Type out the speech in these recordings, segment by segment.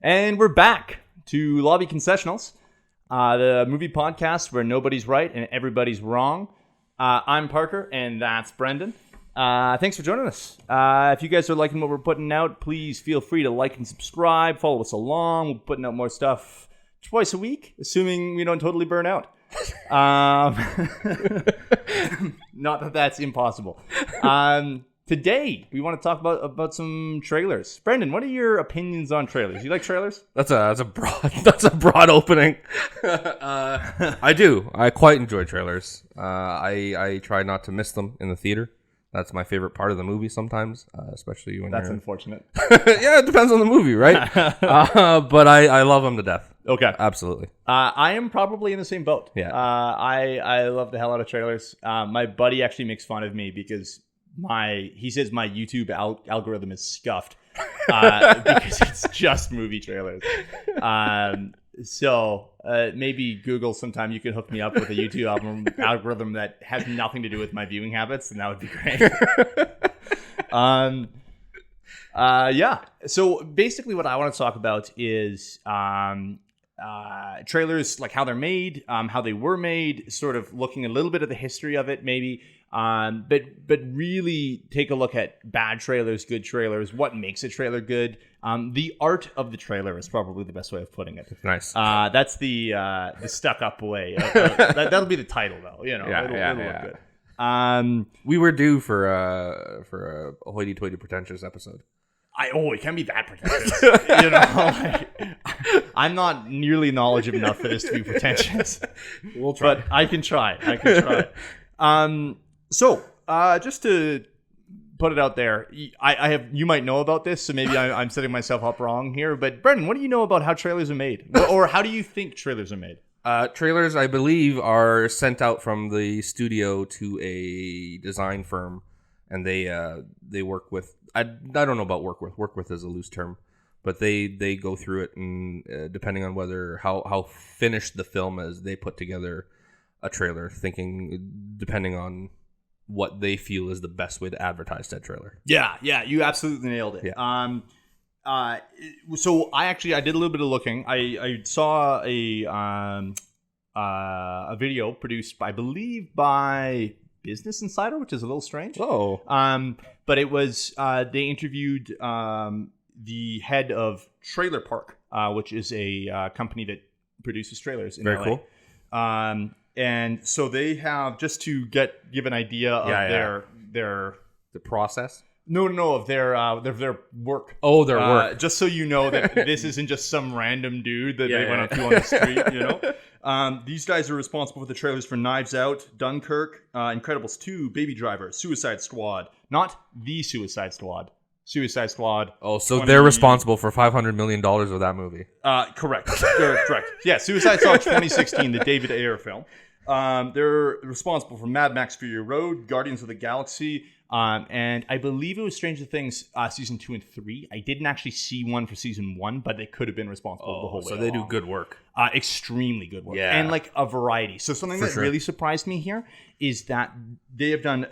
And we're back to Lobby Concessionals, the movie podcast where nobody's right and everybody's wrong. I'm Parker, and that's Brendan. Thanks for joining us. If you guys are liking what we're putting out, please feel free to like and subscribe. Follow us along. We're putting out more stuff twice a week, assuming we don't totally burn out. Not that that's impossible. Today, we want to talk about some trailers. Brendan, what are your opinions on trailers? You like trailers? That's a broad opening. I do. I quite enjoy trailers. I try not to miss them in the theater. That's my favorite part of the movie sometimes, especially when That's unfortunate. Yeah, it depends on the movie, right? But I love them to death. Okay. Absolutely. I am probably in the same boat. Yeah. I love the hell out of trailers. My buddy actually makes fun of me because he says my YouTube algorithm is scuffed because it's just movie trailers. So maybe Google sometime you can hook me up with a YouTube algorithm that has nothing to do with my viewing habits, and that would be great. Yeah. So basically what I want to talk about is trailers, like how they're made, how they were made, sort of looking a little bit at the history of it maybe. But really take a look at bad trailers, good trailers, what makes a trailer good. The art of the trailer is probably the best way of putting it. Nice. That's the stuck up way. That'll be the title though. It'll look good. We were due for a hoity-toity pretentious episode. It can't be that pretentious. I'm not nearly knowledgeable enough for this to be pretentious. We'll try. But I can try. So, just to put it out there, you might know about this, so maybe I'm setting myself up wrong here. But Brendan, what do you know about how trailers are made, or how do you think trailers are made? Trailers, I believe, are sent out from the studio to a design firm, and they work with. I don't know about work with. Work with is a loose term, but they go through it, and depending on how finished the film is, they put together a trailer, depending on what they feel is the best way to advertise that trailer. Yeah, you absolutely nailed it. Yeah. So I did a little bit of looking. I saw a video produced, I believe, by Business Insider, which is a little strange. Oh. But it was they interviewed the head of Trailer Park, which is a company that produces trailers in LA. Very cool. And so they have, just to give an idea of their the process. No, of their work. Oh, their work. Just so you know that this isn't just some random dude that they went up to on the street. These guys are responsible for the trailers for Knives Out, Dunkirk, Incredibles 2, Baby Driver, Suicide Squad. Not the Suicide Squad. Suicide Squad. Oh, so they're responsible for $500 million of that movie. Correct. Correct. Yeah, Suicide Squad 2016, the David Ayer film. They're responsible for Mad Max Fury Road, Guardians of the Galaxy, and I believe it was Stranger Things season 2 and 3. I didn't actually see one for season 1, but they could have been responsible the whole way. So they along. do good work. Extremely good work. Yeah. And like a variety. So something that really surprised me here is that they have done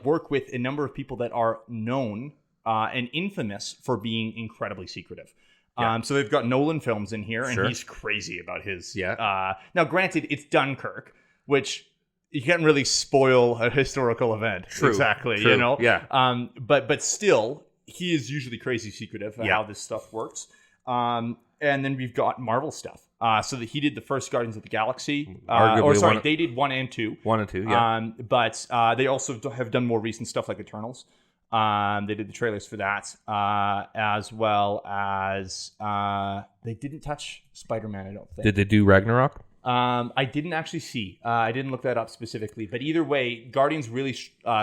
work with a number of people that are known and infamous for being incredibly secretive. Yeah. So they've got Nolan Films in here, and Sure. he's crazy about his. Yeah. Now, granted, it's Dunkirk, which you can't really spoil a historical event. True. Exactly. True. Yeah. But still, he is usually crazy secretive of how this stuff works. And then we've got Marvel stuff. So that he did the first Guardians of the Galaxy. They did 1 and 2. 1 and 2, yeah. But they also have done more recent stuff like Eternals. They did the trailers for that, as well as they didn't touch Spider-Man, I don't think. Did they do Ragnarok? I didn't actually see. I didn't look that up specifically. But either way, Guardians really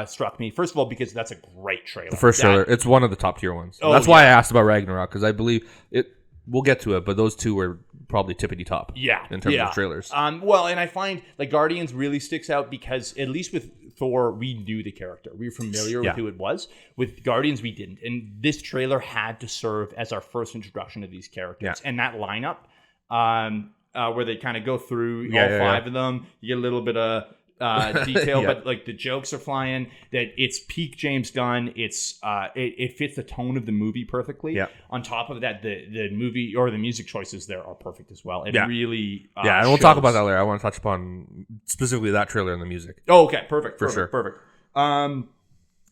struck me. First of all, because that's a great trailer. The first trailer, it's one of the top tier ones. That's why I asked about Ragnarok, because I believe it. We'll get to it, but those two were probably tippity top. Yeah, in terms of trailers. Well, and I find like Guardians really sticks out because at least with Thor, we knew the character. We were familiar with who it was. With Guardians, we didn't, and this trailer had to serve as our first introduction to these characters. And that lineup, where they kind of go through all five of them, you get a little bit of detail, Yeah. but like the jokes are flying. That it's peak James Gunn. It's it fits the tone of the movie perfectly. Yeah. On top of that, the movie or the music choices there are perfect as well. It Yeah. really Yeah, and we'll talk shows. about that later. I want to touch upon specifically that trailer and the music. Oh, okay, perfect. For Perfect, sure. Perfect.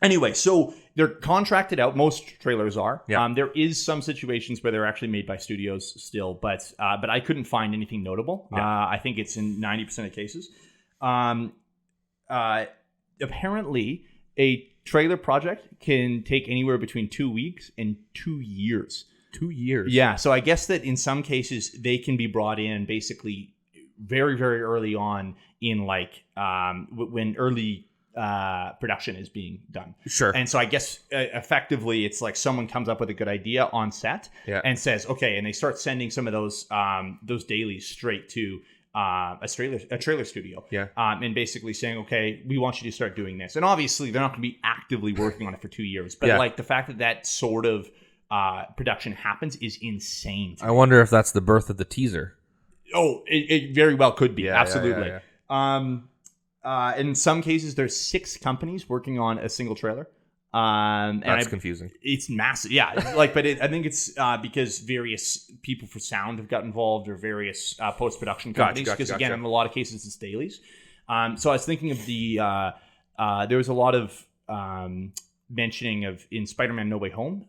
Anyway, so they're contracted out. Most trailers are. Yeah. There is some situations where they're actually made by studios still, but I couldn't find anything notable. Yeah. I think it's in 90% of cases. Apparently, a trailer project can take anywhere between 2 weeks and 2 years. 2 years. Yeah, so I guess that in some cases they can be brought in basically very, very early on in like when early production is being done. Sure. And so I guess effectively it's like someone comes up with a good idea on set and says, okay, and they start sending some of those dailies straight to a trailer studio. Yeah. And basically saying, okay, we want you to start doing this. And obviously they're not going to be actively working on it for 2 years, but like the fact that sort of production happens is insane to me. I wonder if that's the birth of the teaser. Oh, it very well could be. Yeah, Absolutely. yeah. In some cases, there's 6 companies working on a single trailer. And That's confusing. It's massive. Yeah. Like, but I think it's because various people for sound have got involved or various post-production companies. Because again, in a lot of cases, it's dailies. So I was thinking of there was a lot of mentioning of in Spider-Man No Way Home,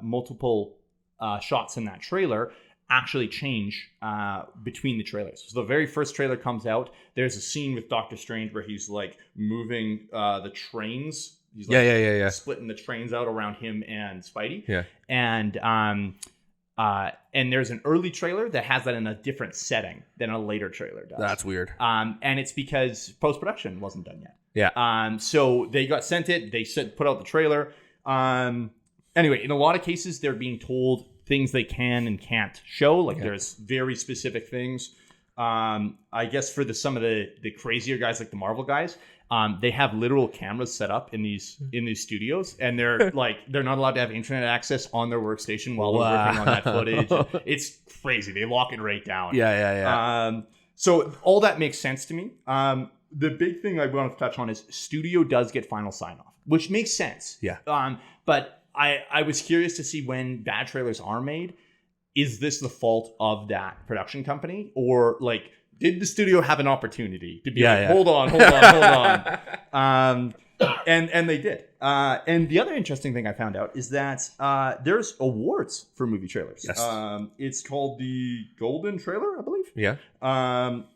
multiple shots in that trailer actually change between the trailers. So the very first trailer comes out, there's a scene with Doctor Strange where he's like moving the trains. He's like splitting the trains out around him and Spidey. Yeah. And there's an early trailer that has that in a different setting than a later trailer does. That's weird. And it's because post-production wasn't done yet. Yeah. So they got sent it. They put out the trailer. Anyway, in a lot of cases, they're being told things they can and can't show. Like there's very specific things. I guess for some of the crazier guys, like the Marvel guys, they have literal cameras set up in these studios, and they're not allowed to have internet access on their workstation while they're working on that footage. It's crazy. They lock it right down. Yeah. So all that makes sense to me. The big thing I want to touch on is studio does get final sign off, which makes sense. Yeah. But I was curious to see when bad trailers are made, is this the fault of that production company, or like did the studio have an opportunity to be hold on. And they did. And the other interesting thing I found out is that there's awards for movie trailers. Yes. It's called the Golden Trailer, I believe. Yeah.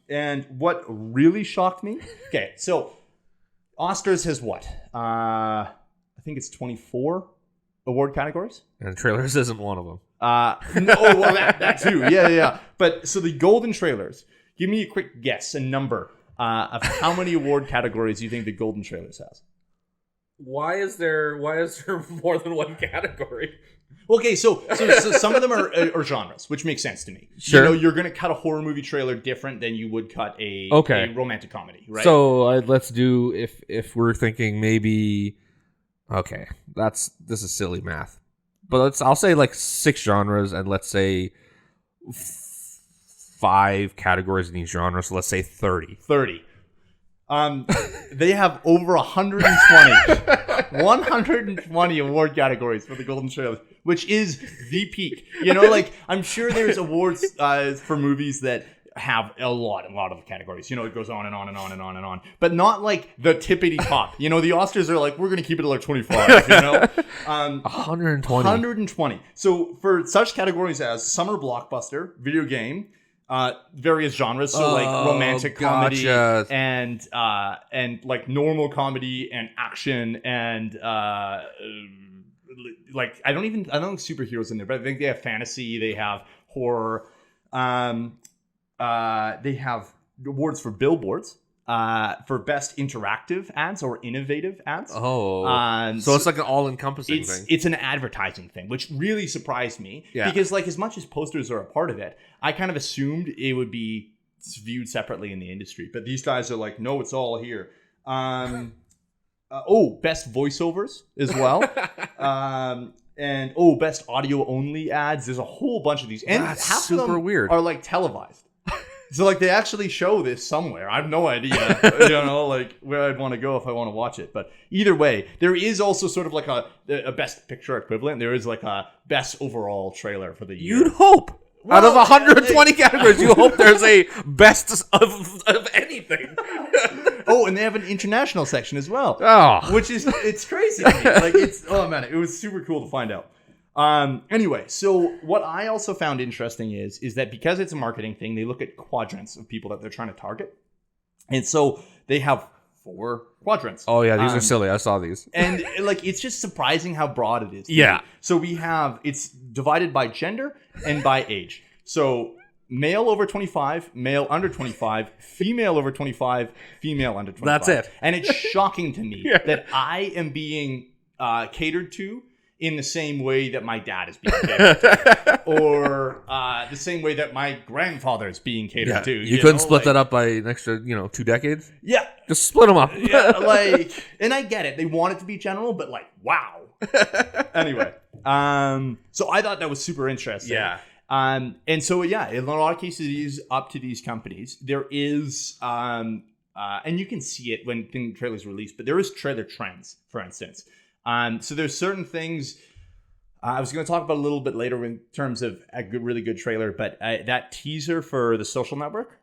And what really shocked me, okay, so Oscars has what? I think it's 24 award categories. And trailers isn't one of them. No, well, that too. Yeah. But so the Golden Trailers, give me a quick guess, a number of how many award categories you think the Golden Trailers has. Why is there more than one category? Okay, so some of them are genres, which makes sense to me. Sure. You know, you're going to cut a horror movie trailer different than you would cut a romantic comedy, right? So let's do if we're thinking maybe. Okay, this is silly math, but I'll say like 6 genres, and let's say 5 categories in each genre. So let's say 30. 30. They have over 120 award categories for the Golden Trailers, which is the peak. You know, like I'm sure there's awards for movies that have a lot of categories. You know, it goes on and on and on and on and on, but not like the tippity top. You know, the Oscars are like, we're going to keep it at like 25. You know, 120. So for such categories as summer blockbuster, video game, various genres, so like romantic comedy and like normal comedy and action and like I don't think superheroes in there, but I think they have fantasy, they have horror. They have awards for billboards, for best interactive ads or innovative ads. So it's like an all-encompassing thing. It's an advertising thing, which really surprised me. Yeah. Because like as much as posters are a part of it, I kind of assumed it would be viewed separately in the industry. But these guys are like, no, it's all here. Best voiceovers as well. And best audio only ads. There's a whole bunch of these. And that's half super of them weird. are like televised. So like they actually show this somewhere. I have no idea, like where I'd want to go if I want to watch it. But either way, there is also sort of like a best picture equivalent. There is like a best overall trailer for the year. You'd hope. Out of 120 categories, you hope there's a best of anything. Oh, and they have an international section as well. Oh. Which is, it's crazy to me. Like it was super cool to find out. Anyway, so what I also found interesting is that because it's a marketing thing, they look at quadrants of people that they're trying to target. And so they have 4 quadrants. Oh yeah, these are silly. I saw these. And like, it's just surprising how broad it is. Yeah. So it's divided by gender and by age. So male over 25, male under 25, female over 25, female under 25. That's it. And it's shocking to me that I am being catered to in the same way that my dad is being catered to. Or the same way that my grandfather is being catered to. You couldn't split that up by an extra, 2 decades? Yeah. Just split them up. Yeah, and I get it. They want it to be general, but wow. Anyway, so I thought that was super interesting. Yeah. And so, in a lot of cases, it is up to these companies. There is, and you can see it when trailers release, but there is trailer trends, for instance. So there's certain things I was going to talk about a little bit later in terms of a really good trailer, but that teaser for The Social Network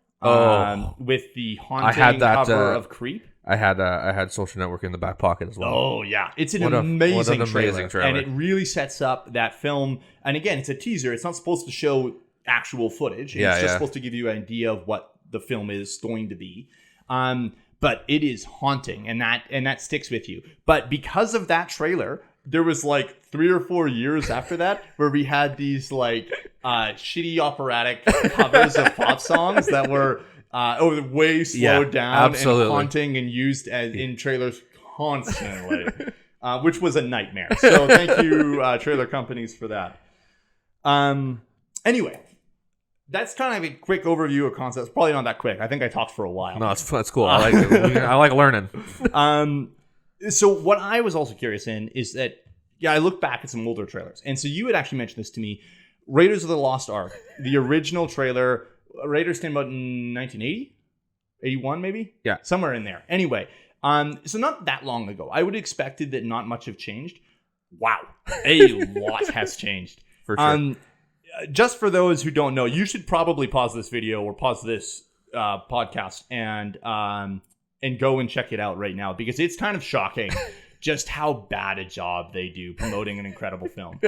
with the haunting cover of Creep. I had Social Network in the back pocket as well. Oh yeah, it's an amazing trailer, and it it really sets up that film. And again, it's a teaser; it's not supposed to show actual footage. It's just supposed to give you an idea of what the film is going to be. But it is haunting, and that sticks with you. But because of that trailer, there was 3 or 4 years after that where we had these shitty operatic covers of pop songs that were way slowed down and haunting and used in trailers constantly, which was a nightmare. So thank you, trailer companies, for that. Anyway, that's kind of a quick overview of concepts. Probably not that quick. I think I talked for a while. No, that's cool. I like it. I like learning. So what I was also curious in is that, I looked back at some older trailers. And so you had actually mentioned this to me. Raiders of the Lost Ark, the original trailer, Raiders came out in 1980? 81 maybe? Yeah. Somewhere in there. Anyway, so not that long ago. I would have expected that not much have changed. Wow. A lot has changed. For sure. Just for those who don't know, you should probably pause this video or pause this podcast and go and check it out right now, because it's kind of shocking just how bad a job they do promoting an incredible film.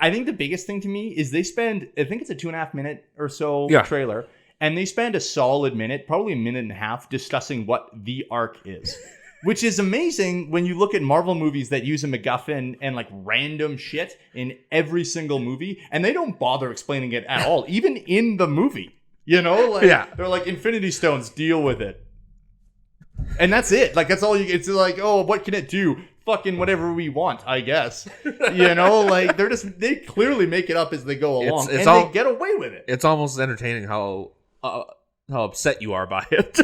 I think the biggest thing to me is they spend, I think it's a 2.5 minute or so trailer, and they spend a solid minute, probably a minute and a half, discussing what the Ark is. Which is amazing when you look at Marvel movies that use a MacGuffin and random shit in every single movie, and they don't bother explaining it at all, even in the movie. They're like, Infinity Stones, deal with it. And that's it. That's all it's what can it do? Fucking whatever we want, I guess. They clearly make it up as they go along, and they get away with it. It's almost entertaining how upset you are by it.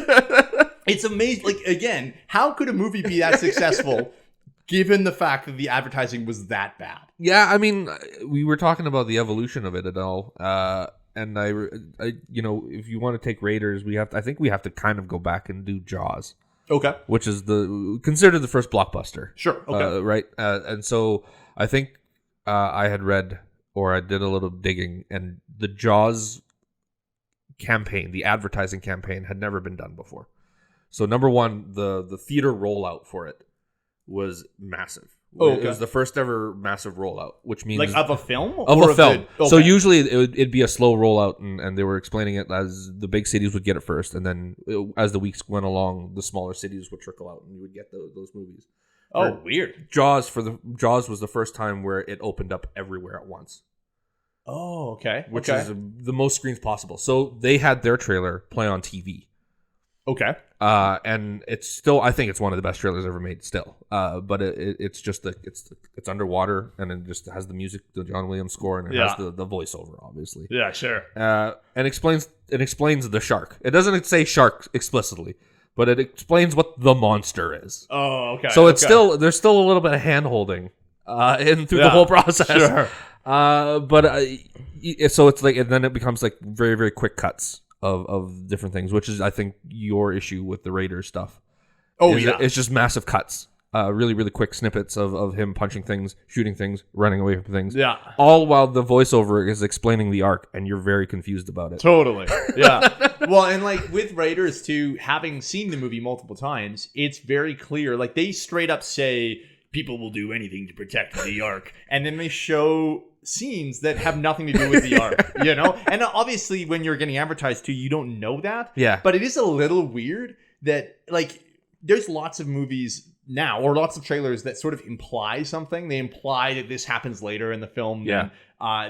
It's amazing. Again, how could a movie be that successful given the fact that the advertising was that bad? Yeah, I mean, we were talking about the evolution of it at all. And I if you want to take Raiders, I think we have to kind of go back and do Jaws. Okay. Which is considered the first blockbuster. Sure. Okay. Right. And so I think I had read, or I did a little digging, and the Jaws campaign, the advertising campaign, had never been done before. So number one, the theater rollout for it was massive. Oh, okay. It was the first ever massive rollout, which means of a film? Of a film. So usually it'd be a slow rollout, and they were explaining it as the big cities would get it first, and then as the weeks went along, the smaller cities would trickle out, and you would get those movies. Oh, weird. Jaws was the first time where it opened up everywhere at once. Oh, okay. Which is the most screens possible. So they had their trailer play on TV. Okay. And it's still, I think it's one of the best trailers ever made still. But it's just it's underwater, and it just has the music, the John Williams score, and it has the voiceover, obviously. Yeah, sure. And explains the shark. It doesn't say shark explicitly, but it explains what the monster is. Oh, okay. So it's there's still a little bit of hand holding through the whole process. Sure. So it's and then it becomes very, very quick cuts of different things, which is I think your issue with the Raiders stuff. Oh is yeah, it's just massive cuts. Really, really quick snippets of him punching things, shooting things, running away from things. Yeah. All while the voiceover is explaining the arc, and you're very confused about it. Totally. Yeah. Well, and like with Raiders too, having seen the movie multiple times, it's very clear. Like they straight up say people will do anything to protect the Ark, and then they show scenes that have nothing to do with the Ark. You know, and obviously when you're getting advertised to, you don't know that. Yeah. But it is a little weird that like there's lots of movies now, or lots of trailers that sort of imply something. They imply that this happens later in the film than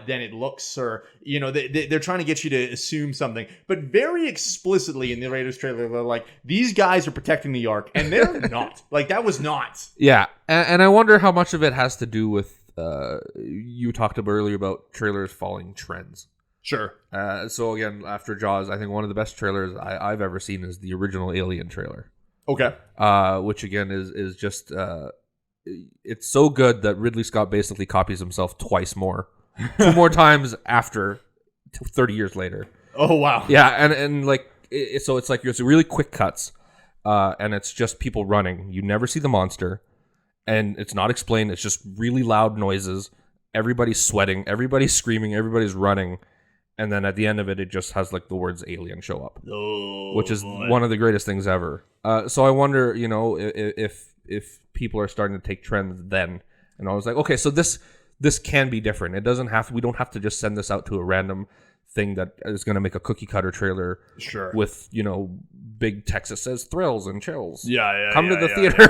it looks, or, you know, they're trying to get you to assume something. But very explicitly in the Raiders trailer, they're like, these guys are protecting the Ark, and they're not. Like, that was not. Yeah, and I wonder how much of it has to do with, you talked about earlier about trailers following trends. Sure. So again, after Jaws, I think one of the best trailers I've ever seen is the original Alien trailer. Okay. Which again is just it's so good that Ridley Scott basically copies himself twice more, 2 more times after 30 years later. Oh wow. Yeah, and like so it's like it's really quick cuts, and it's just people running. You never see the monster, and it's not explained. It's just really loud noises. Everybody's sweating. Everybody's screaming. Everybody's running. And then at the end of it, it just has like the words "alien" show up, which is one of the greatest things ever. So I wonder, you know, if people are starting to take trends then. And I was like, okay, so this can be different. It doesn't have to. We don't have to just send this out to a random thing that is going to make a cookie cutter trailer. Sure. With, you know, big text that says thrills and chills. Come to the theater.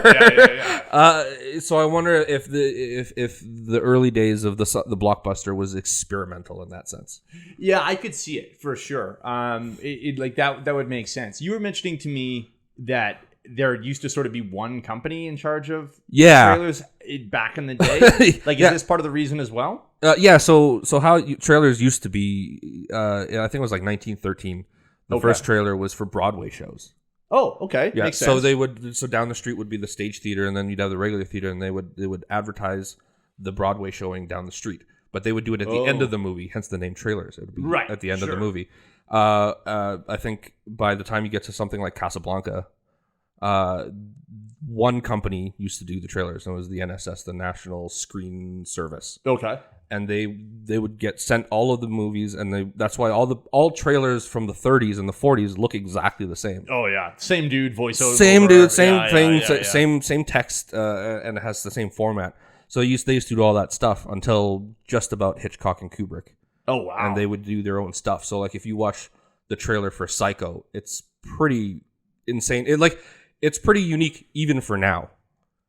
So I wonder if the early days of the blockbuster was experimental in that sense. Yeah, I could see it for sure. Like that would make sense. You were mentioning to me that there used to sort of be one company in charge of trailers back in the day. Like, is this part of the reason as well? Yeah. So how trailers used to be? I think it was like 1913. The first trailer was for Broadway shows. Oh, okay. Yeah. Makes sense. So they would. So down the street would be the stage theater, and then you'd have the regular theater, and they would advertise the Broadway showing down the street. But they would do it at the end of the movie, hence the name trailers. It would be at the end of the movie. I think by the time you get to something like Casablanca, one company used to do the trailers, and it was the NSS, the National Screen Service. Okay. And they would get sent all of the movies, and that's why all trailers from the 30s and the 40s look exactly the same. Oh yeah, same dude, voiceover. Same dude, same thing, same text, and it has the same format. So they used to do all that stuff until just about Hitchcock and Kubrick. Oh wow! And they would do their own stuff. So like if you watch the trailer for Psycho, it's pretty insane. It's pretty unique even for now.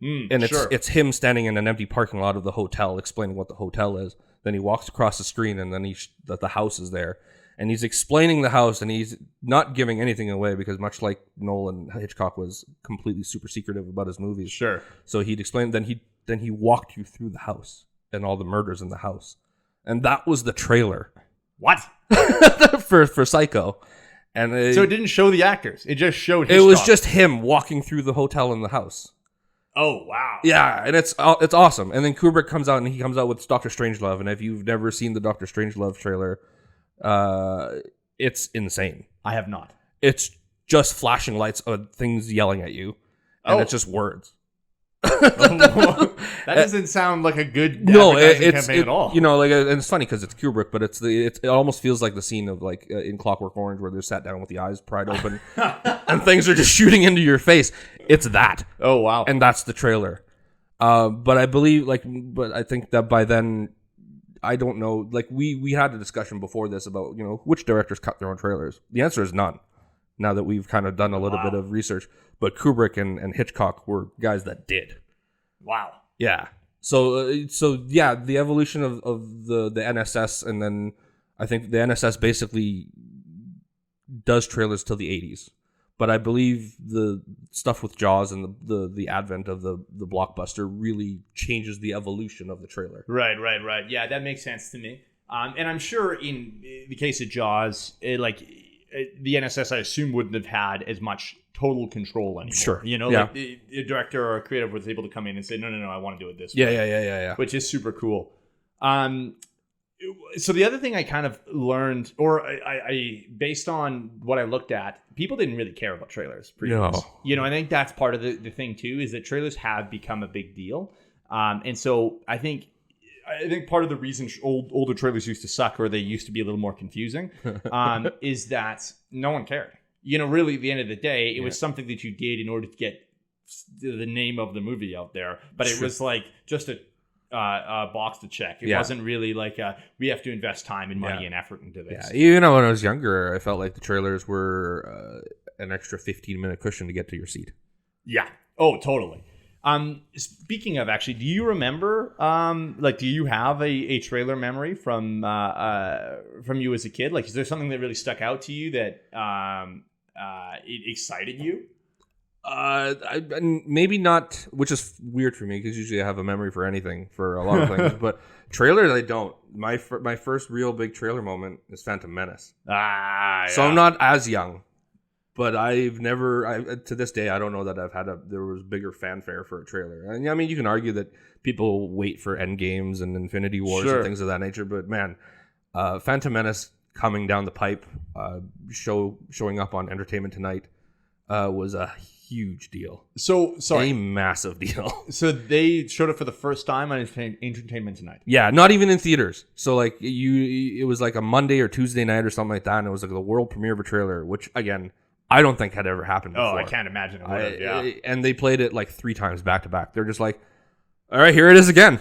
And it's him standing in an empty parking lot of the hotel explaining what the hotel is. Then he walks across the screen, and then the house is there. And he's explaining the house, and he's not giving anything away because much like Nolan, Hitchcock was completely super secretive about his movies. Sure. So he'd explain, then he walked you through the house and all the murders in the house. And that was the trailer. What? for Psycho. And so it didn't show the actors. It just showed Hitchcock. It was just him walking through the hotel and the house. Oh, wow. Yeah, and it's awesome. And then Kubrick comes out, and he comes out with Dr. Strangelove. And if you've never seen the Dr. Strangelove trailer, it's insane. I have not. It's just flashing lights of things yelling at you, and it's just words. That doesn't sound like a good campaign at all. You know, like, and it's funny because it's Kubrick, but it almost feels like the scene of like in Clockwork Orange where they're sat down with the eyes pried open, and things are just shooting into your face. It's that. Oh wow! And that's the trailer. But I believe, but I think that by then, I don't know. Like we had a discussion before this about, you know, which directors cut their own trailers. The answer is none. Now that we've kind of done a little bit of research, but Kubrick and Hitchcock were guys that did. Wow. Yeah. So yeah, the evolution of the NSS, and then I think the NSS basically does trailers till the 80s. But I believe the stuff with Jaws and the advent of the blockbuster really changes the evolution of the trailer. Right. Yeah, that makes sense to me. And I'm sure in the case of Jaws, the NSS, I assume, wouldn't have had as much total control anymore. Sure. You know, like the director or a creative was able to come in and say, no, I want to do it this way. Yeah. Which is super cool. So the other thing I kind of learned, or I based on what I looked at, people didn't really care about trailers. No. I think that's part of the thing too, is that trailers have become a big deal. And so I think part of the reason older trailers used to suck, or they used to be a little more confusing, is that no one cared. Really at the end of the day, it was something that you did in order to get the name of the movie out there. But it was like just a box to check. It wasn't really like we have to invest time and money and effort into this. Yeah. When I was younger, I felt like the trailers were an extra 15-minute cushion to get to your seat. Yeah. Oh, totally. Speaking of, actually, do you remember, do you have a trailer memory from you as a kid? Like, is there something that really stuck out to you that it excited you? Maybe not, which is weird for me because usually I have a memory for anything, for a lot of things. But trailers, I don't. My first real big trailer moment is Phantom Menace. So I'm not as young, but I've never, to this day, I don't know that there was bigger fanfare for a trailer. And I mean, you can argue that people wait for Endgames and Infinity Wars and things of that nature, but man, Phantom Menace coming down the pipe, showing up on Entertainment Tonight, was a huge deal. A massive deal. So they showed it for the first time on Entertainment Tonight. Yeah, not even in theaters. So like it was like a Monday or Tuesday night or something like that, and it was like the world premiere of a trailer, which again, I don't think had ever happened before. Oh, I can't imagine it would have, yeah. And they played it like 3 times back to back. They're just like, all right, here it is again.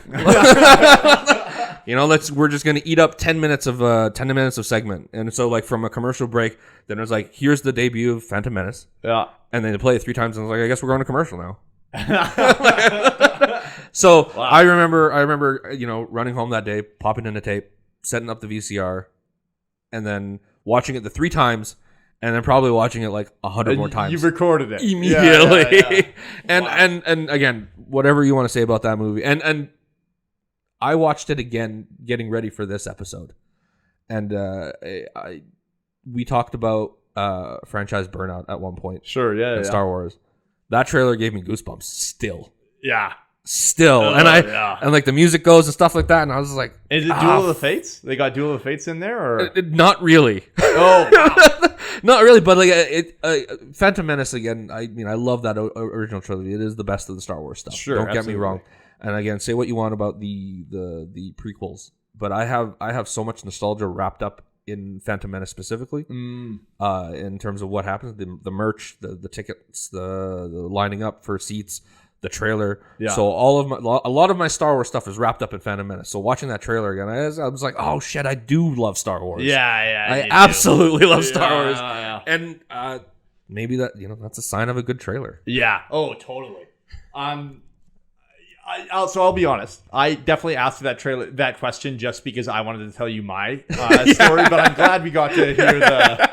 We're just gonna eat up 10 minutes of segment. And so like from a commercial break, then it was like, here's the debut of Phantom Menace. Yeah. And then they play it 3 times, and I was like, I guess we're going to commercial now. So wow. I remember, running home that day, popping in a tape, setting up the VCR, and then watching it the 3 times, and then probably watching it like 100 more times. You recorded it immediately. Yeah. And wow. and again, whatever you want to say about that movie, and I watched it again, getting ready for this episode, and we talked about franchise burnout at one point. Sure, yeah. Star Wars. That trailer gave me goosebumps still. Yeah. Still. And like the music goes and stuff like that, and I was like, is it Duel of the Fates? They got Duel of the Fates in there, or not really. Oh, wow. Not really, but like Phantom Menace again. I mean, I love that original trilogy. It is the best of the Star Wars stuff. Sure, don't absolutely. Get me wrong. And again, say what you want about the prequels, but I have so much nostalgia wrapped up in Phantom Menace specifically, in terms of what happens, the merch, the tickets, the lining up for seats, the trailer. Yeah. So a lot of my Star Wars stuff is wrapped up in Phantom Menace. So watching that trailer again, I was like, oh shit, I do love Star Wars. Yeah. I absolutely love Star Wars. Yeah. And maybe that's a sign of a good trailer. Yeah. Oh, totally. I'll be honest. I definitely asked that question just because I wanted to tell you my story, but I'm glad we got to hear the.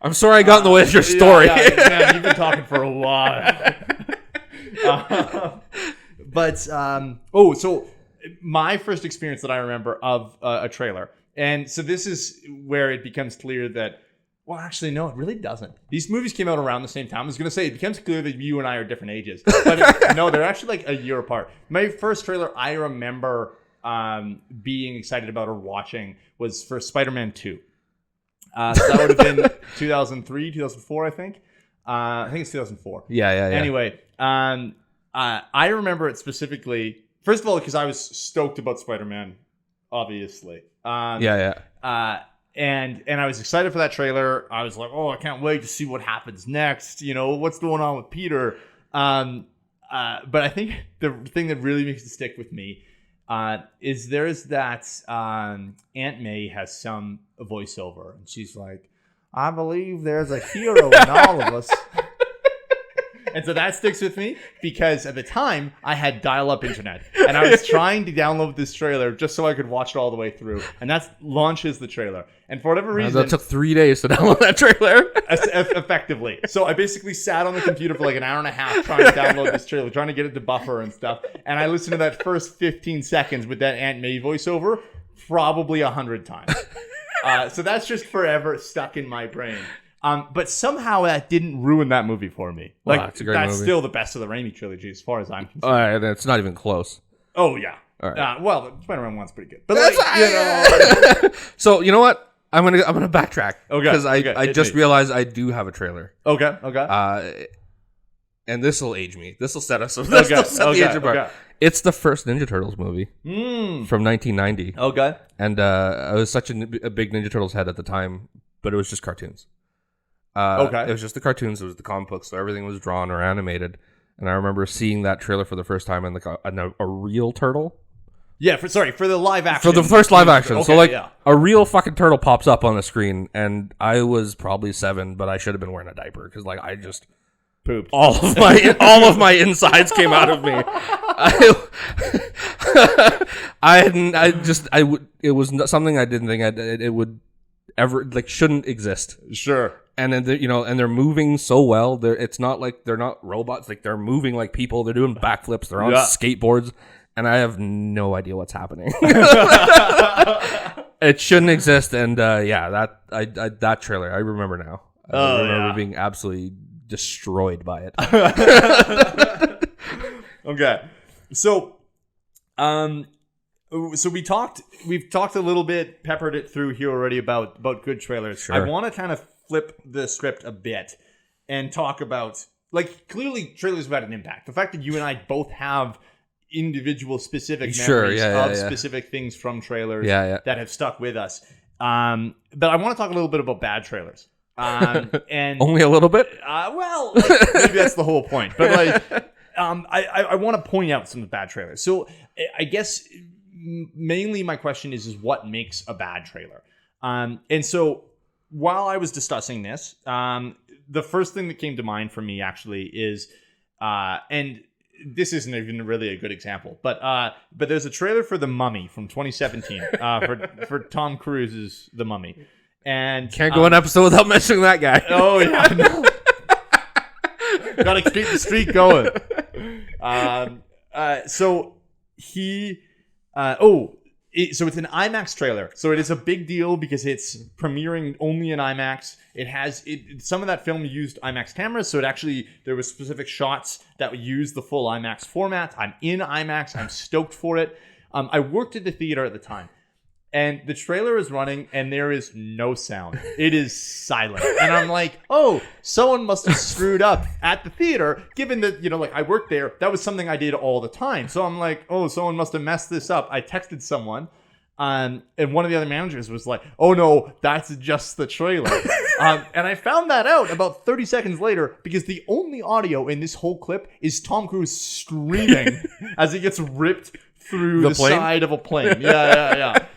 I'm sorry I got in the way of your story. Yeah, man, you've been talking for a while. So my first experience that I remember of a trailer, and so this is where it becomes clear that. Well, actually, no, it really doesn't. These movies came out around the same time. I was going to say, it becomes clear that you and I are different ages. But no, they're actually like a year apart. My first trailer I remember being excited about or watching was for Spider-Man 2. So that would have been 2003, 2004, I think. I think it's 2004. Yeah. Anyway, I remember it specifically, first of all, because I was stoked about Spider-Man, obviously. And I was excited for that trailer. I was like, oh, I can't wait to see what happens next. What's going on with Peter? But I think the thing that really makes it stick with me is there's that Aunt May has some voiceover. And she's like, I believe there's a hero in all of us. And so that sticks with me because at the time I had dial-up internet and I was trying to download this trailer just so I could watch it all the way through. And that launches the trailer. And for whatever reason... That took 3 days to download that trailer. Effectively. So I basically sat on the computer for like an hour and a half trying to download this trailer, trying to get it to buffer and stuff. And I listened to that first 15 seconds with that Aunt May voiceover probably 100 times. So that's just forever stuck in my brain. But somehow that didn't ruin that movie for me. Like, it's a great movie. Still the best of the Raimi trilogy as far as I'm concerned. It's not even close. Oh, yeah. All right. Well, Spider-Man 1's pretty good. But like, So, you know what? I'm gonna backtrack. Okay. Because I just realized I do have a trailer. Okay. And this will age me. This will set us. This will set the age apart. Okay. It's the first Ninja Turtles movie from 1990. Okay. And I was such a big Ninja Turtles head at the time, but it was just cartoons. Okay. It was just the cartoons. It was the comic books, so everything was drawn or animated. And I remember seeing that trailer for the first time and a real turtle. Yeah, for the live action. For the first live action. Okay, so like a real fucking turtle pops up on the screen, and I was probably 7, but I should have been wearing a diaper because like I just pooped. All of my insides came out of me. It was something I didn't think it would ever like shouldn't exist. Sure. And then and they're moving so well. It's not like they're not robots. Like they're moving like people. They're doing backflips. They're on skateboards, and I have no idea what's happening. It shouldn't exist. And that trailer I remember now. I remember being absolutely destroyed by it. Okay, so we've talked a little bit, peppered it through here already about good trailers. Sure. I want to kind of flip the script a bit and talk about, like, clearly trailers have had an impact. The fact that you and I both have individual specific memories of specific things from trailers that have stuck with us. But I want to talk a little bit about bad trailers. And only a little bit? Well, like, maybe that's the whole point. But like, I want to point out some bad trailers. So I guess mainly my question is what makes a bad trailer? And so while I was discussing this, the first thing that came to mind for me actually is, and this isn't even really a good example, but there's a trailer for The Mummy from 2017 for Tom Cruise's The Mummy. And can't go an episode without mentioning that guy. Oh yeah, no. Gotta keep the streak going. So it's an IMAX trailer. So it is a big deal because it's premiering only in IMAX. It has some of that film used IMAX cameras, so there was specific shots that would use the full IMAX format. I'm in IMAX. I'm stoked for it. I worked at the theater at the time. And the trailer is running, and there is no sound. It is silent. And I'm like, oh, someone must have screwed up at the theater, given that, like, I worked there. That was something I did all the time. So I'm like, oh, someone must have messed this up. I texted someone, and one of the other managers was like, oh, no, that's just the trailer. And I found that out about 30 seconds later, because the only audio in this whole clip is Tom Cruise screaming as he gets ripped through the side of a plane. Yeah.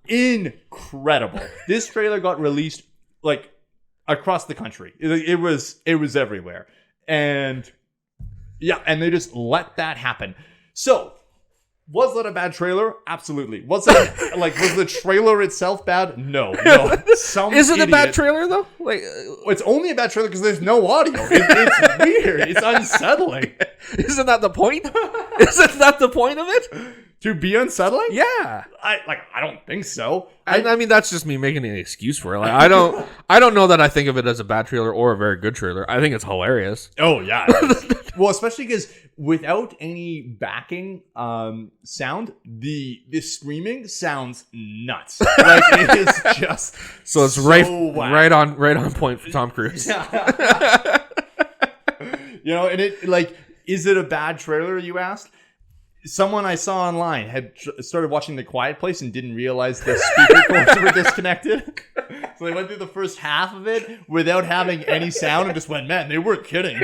Incredible. This trailer got released like across the country. It was everywhere. And they just let that happen. So, was that a bad trailer? Absolutely. Was the trailer itself bad? No. Is it a bad trailer though? Like, it's only a bad trailer because there's no audio. It's weird. It's unsettling. Isn't that the point? Isn't that the point of it? To be unsettling? Yeah. I don't think so. I mean, that's just me making an excuse for it. Like, I don't know that I think of it as a bad trailer or a very good trailer. I think it's hilarious. Oh yeah. Well, especially because without any backing sound, the screaming sounds nuts. Like, it is just so it's right on point for Tom Cruise. Yeah. And it is it a bad trailer? You asked. Someone I saw online had started watching The Quiet Place and didn't realize the speaker cords were disconnected. So they went through the first half of it without having any sound and just went, man, they weren't kidding.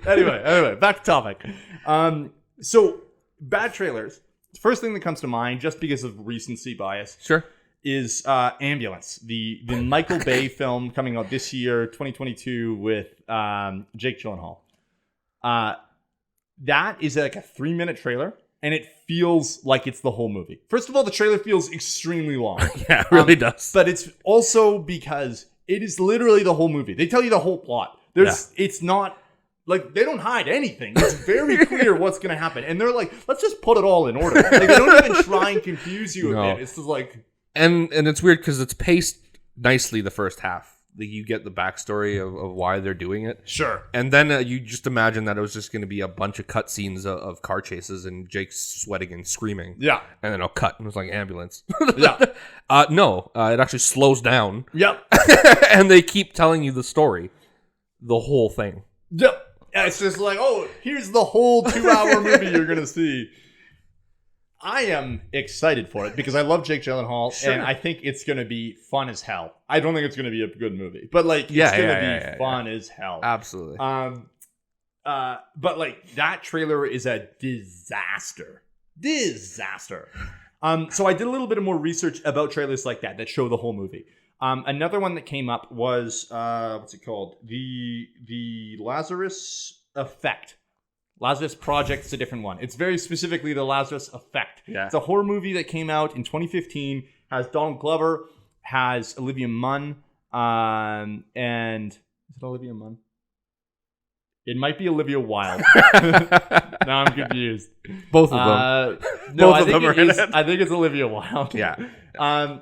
Anyway, back to topic. So bad trailers. First thing that comes to mind, just because of recency bias, sure, is Ambulance, the Michael Bay film coming out this year, 2022, with Jake Gyllenhaal. That is like a 3-minute trailer, and it feels like it's the whole movie. First of all, the trailer feels extremely long. Yeah, it really does. But it's also because it is literally the whole movie. They tell you the whole plot. It's not like they don't hide anything. It's very clear what's going to happen, and they're like, let's just put it all in order. Like, they don't even try and confuse you a bit. It's just like, and it's weird because it's paced nicely the first half. you get the backstory of why they're doing it. Sure. And then you just imagine that it was just going to be a bunch of cutscenes of car chases and Jake's sweating and screaming. Yeah. And then I'll cut and it was like ambulance. Yeah. No, it actually slows down. Yep. And they keep telling you the story, the whole thing. Yep. It's just like, oh, here's the whole 2-hour movie you're going to see. I am excited for it because I love Jake Gyllenhaal, and I think it's going to be fun as hell. I don't think it's going to be a good movie, but like it's going to be fun as hell. Absolutely. But like that trailer is a disaster. So I did a little bit of more research about trailers like that show the whole movie. Another one that came up was what's it called? The Lazarus Effect. Lazarus Project is a different one. It's very specifically the Lazarus Effect. Yeah. It's a horror movie that came out in 2015. Has Donald Glover, has Olivia Munn, and is it Olivia Munn? It might be Olivia Wilde. Now I'm confused. Both of them. No, I think it's Olivia Wilde. Yeah.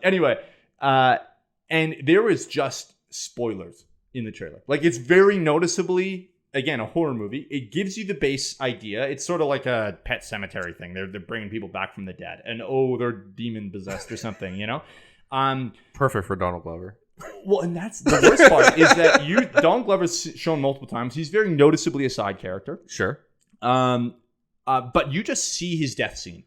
Anyway, and there was just spoilers in the trailer. Like it's very noticeably, again, a horror movie. It gives you the base idea. It's sort of like a Pet Cemetery thing. They're bringing people back from the dead, and they're demon possessed or something. You know. Perfect for Donald Glover. Well, and that's the worst part is that Donald Glover's shown multiple times. He's very noticeably a side character. Sure. But you just see his death scene.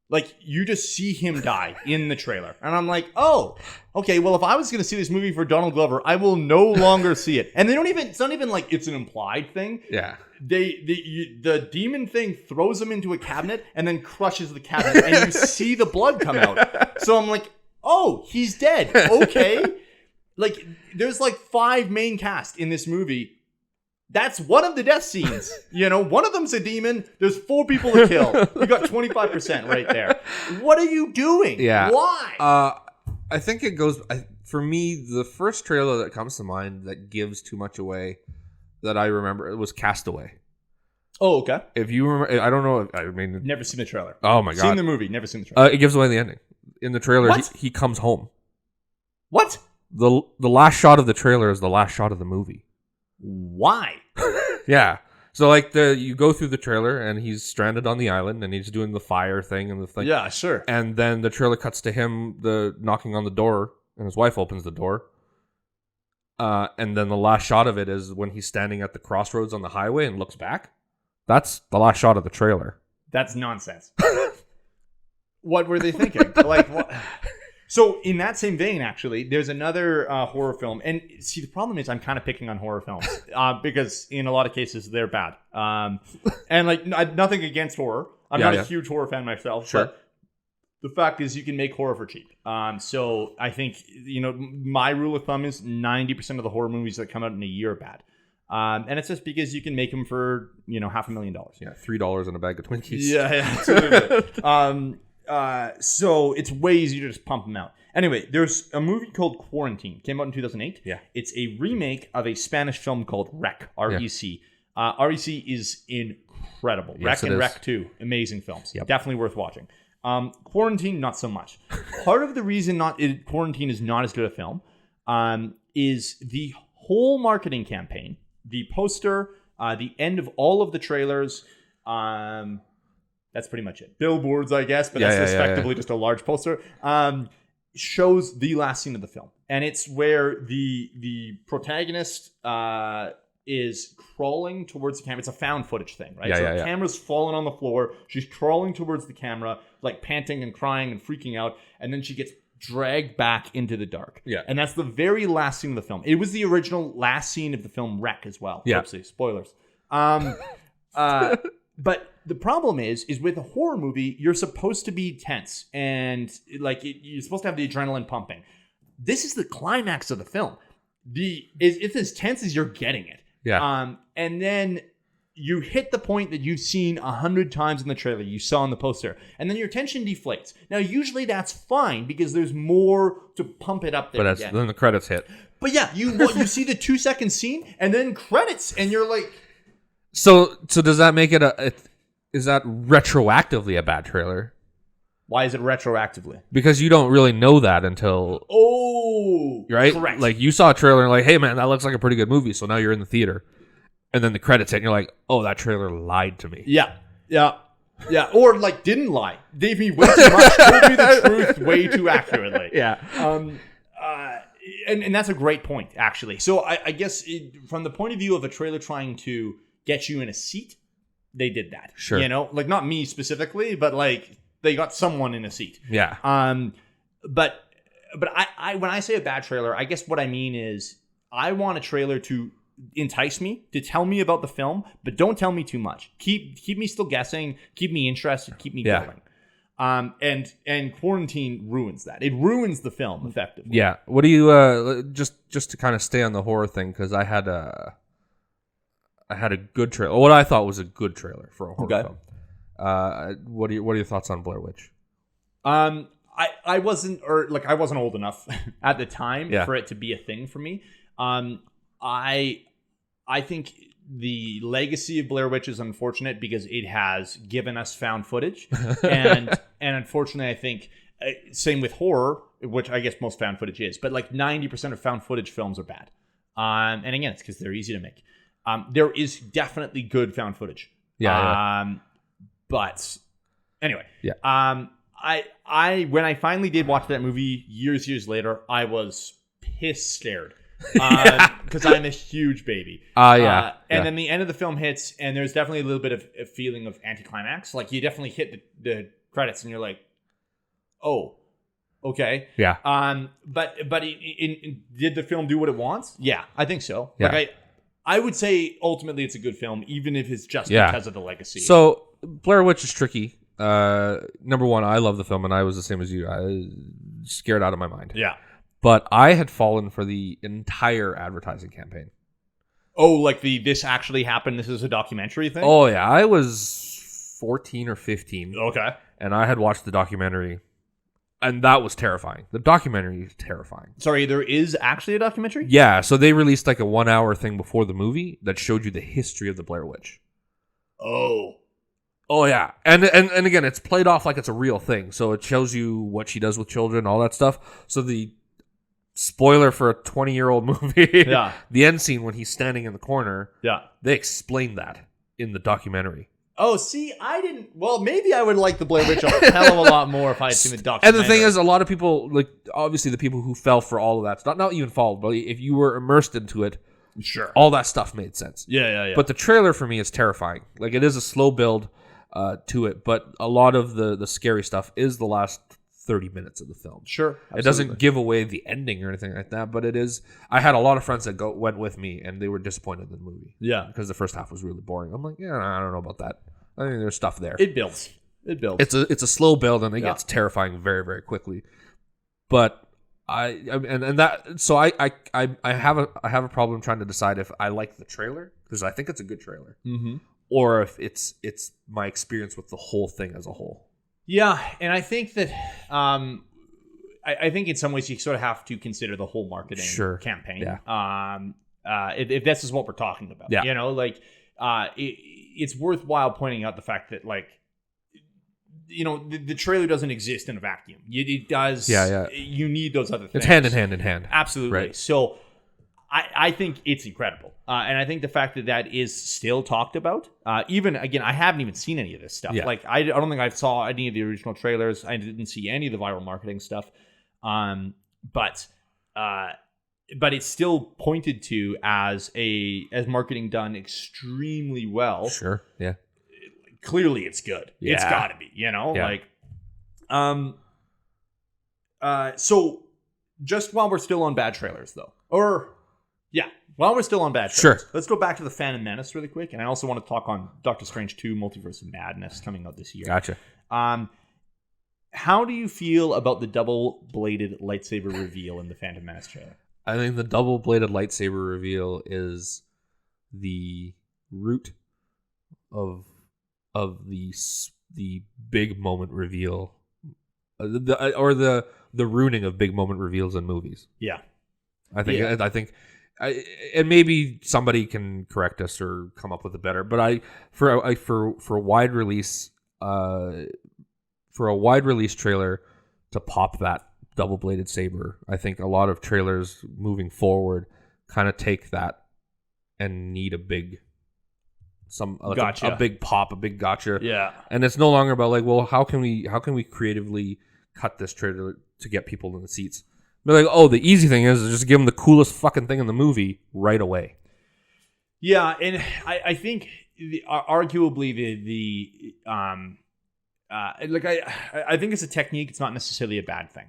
Like, you just see him die in the trailer. And I'm like, oh, okay, well, if I was going to see this movie for Donald Glover, I will no longer see it. And it's not even like it's an implied thing. Yeah. The demon thing throws him into a cabinet and then crushes the cabinet. And you see the blood come out. So I'm like, oh, he's dead. Okay. Like, there's like 5 main cast in this movie. That's one of the death scenes. You know, one of them's a demon. There's 4 people to kill. You got 25% right there. What are you doing? Yeah. Why? I think it goes... for me, the first trailer that comes to mind that gives too much away that I remember, it was Castaway. Oh, okay. If you remember... I don't know. I mean... Never seen the trailer. Oh, my God. Seen the movie. Never seen the trailer. It gives away the ending. In the trailer, he comes home. What? The last shot of the trailer is the last shot of the movie. Why? Yeah. So like you go through the trailer and he's stranded on the island and he's doing the fire thing and the thing. Yeah, sure. And then the trailer cuts to him knocking on the door and his wife opens the door. And then the last shot of it is when he's standing at the crossroads on the highway and looks back. That's the last shot of the trailer. That's nonsense. What were they thinking? Like what? So in that same vein, actually, there's another horror film. And see, the problem is I'm kind of picking on horror films because in a lot of cases, they're bad. And like nothing against horror. I'm not a huge horror fan myself. Sure. But the fact is you can make horror for cheap. So I think, my rule of thumb is 90% of the horror movies that come out in a year are bad. And it's just because you can make them for, $500,000. Yeah, $3 in a bag of Twinkies. Yeah, absolutely. So it's way easier to just pump them out. Anyway, there's a movie called Quarantine. Came out in 2008. Yeah. It's a remake of a Spanish film called Rec. R-E-C. R-E-C is incredible. Yes, Rec and Rec 2. Amazing films. Yep. Definitely worth watching. Quarantine, not so much. Part of the reason Quarantine is not as good a film is the whole marketing campaign, the poster, the end of all of the trailers, that's pretty much it. Billboards, I guess, but that's effectively just a large poster. Shows the last scene of the film. And it's where the protagonist is crawling towards the camera. It's a found footage thing, right? The camera's fallen on the floor. She's crawling towards the camera, like panting and crying and freaking out. And then she gets dragged back into the dark. Yeah. And that's the very last scene of the film. It was the original last scene of the film Wreck as well. Yeah. Oopsie, spoilers. But the problem is with a horror movie, you're supposed to be tense and you're supposed to have the adrenaline pumping. This is the climax of the film. It's as tense as you're getting it. Yeah. And then you hit the point that you've seen 100 times in the trailer, you saw in the poster, and then your tension deflates. Now, usually that's fine because there's more to pump it up there. But then the credits hit. But yeah, you see the 2-second scene and then credits, and you're like. So does that make it is that retroactively a bad trailer? Why is it retroactively? Because you don't really know that until... Oh, right? Correct. Like, you saw a trailer and like, hey, man, that looks like a pretty good movie. So now you're in the theater. And then the credits hit and you're like, oh, that trailer lied to me. Yeah. Or like didn't lie. Gave me way too much. Told me the truth way too accurately. Yeah. And that's a great point, actually. So I guess from the point of view of a trailer trying to get you in a seat, they did that. Sure. You know, like not me specifically, but like they got someone in a seat. Yeah. But I when I say a bad trailer, I guess what I mean is I want a trailer to entice me, to tell me about the film, but don't tell me too much. Keep me still guessing, keep me interested, keep me going. And quarantine ruins that. It ruins the film effectively. Yeah. What do you just to kind of stay on the horror thing, because I had a good trailer. What I thought was a good trailer for a horror film. What are your thoughts on Blair Witch? I wasn't old enough at the time for it to be a thing for me. I think the legacy of Blair Witch is unfortunate because it has given us found footage, and unfortunately, I think same with horror, which I guess most found footage is, but like 90% of found footage films are bad. And again, it's because they're easy to make. There is definitely good found footage. But anyway, I when I finally did watch that movie years later, I was piss scared. Because I'm a huge baby. And then the end of the film hits, and there's definitely a little bit of a feeling of anticlimax. Like you definitely hit the credits, and you're like, "Oh, okay." Yeah. But did the film do what it wants? Yeah, I think so. Yeah. Like I would say ultimately it's a good film, even if it's just because of the legacy. So Blair Witch is tricky. Number one, I love the film, and I was the same as you. I was scared out of my mind. Yeah. But I had fallen for the entire advertising campaign. Oh, like this actually happened? This is a documentary thing? Oh, yeah. I was 14 or 15. Okay. And I had watched the documentary, and that was terrifying. The documentary is terrifying. Sorry, there is actually a documentary? Yeah, so they released like a 1 hour thing before the movie that showed you the history of the Blair Witch. Oh, yeah. And again, it's played off like it's a real thing. So it shows you what she does with children, all that stuff. So the... spoiler for a 20-year-old movie. Yeah. The end scene when he's standing in the corner. Yeah. They explain that in the documentary. Oh, see, I didn't... Well, maybe I would like the Blair Witch a hell of a lot more if I had seen the documentary. And the thing is, a lot of people, like, obviously the people who fell for all of that stuff, not even fall, but if you were immersed into it, sure, all that stuff made sense. Yeah. But the trailer for me is terrifying. Like, it is a slow build to it, but a lot of the scary stuff is the last 30 minutes of the film. Sure. Absolutely. It doesn't give away the ending or anything like that, but it is. I had a lot of friends that went with me, and they were disappointed in the movie. Yeah. Because the first half was really boring. I'm like, yeah, I don't know about that. I think there's stuff there. It builds. It's a slow build, and it gets terrifying very, very quickly. But I have a problem trying to decide if I like the trailer, because I think it's a good trailer, or if it's my experience with the whole thing as a whole. Yeah, and I think that I think in some ways you sort of have to consider the whole marketing campaign. Yeah. If this is what we're talking about, you know, like it's worthwhile pointing out the fact that, like, you know, the trailer doesn't exist in a vacuum. It does. Yeah. You need those other things. It's hand in hand. Absolutely. Right. So I think it's incredible. And I think the fact that is still talked about, even, again, I haven't even seen any of this stuff. Yeah. Like, I don't think I saw any of the original trailers. I didn't see any of the viral marketing stuff. But it's still pointed to as marketing done extremely well. Sure. Yeah. Clearly it's good. Yeah. It's gotta be, you know, Yeah. so just while we're still on bad trailers though, while we're still on bad trailers, let's go back to the Phantom Menace really quick. And I also want to talk on Doctor Strange 2 Multiverse of Madness coming out this year. Gotcha. How do you feel about the double-bladed lightsaber reveal in the Phantom Menace trailer? I think the double-bladed lightsaber reveal is the root of the big moment reveal, or the ruining of big moment reveals in movies. Yeah, I think, and maybe somebody can correct us or come up with a better. But for wide release, for for a wide release trailer to pop that double-bladed saber. I think a lot of trailers moving forward kind of take that and need a big Gotcha. a big pop, a big gotcha. Yeah. And it's no longer about like, well, how can we creatively cut this trailer to get people in the seats? They're like, oh, the easy thing is just give them the coolest fucking thing in the movie right away. Yeah, and I think arguably I think it's a technique. It's not necessarily a bad thing.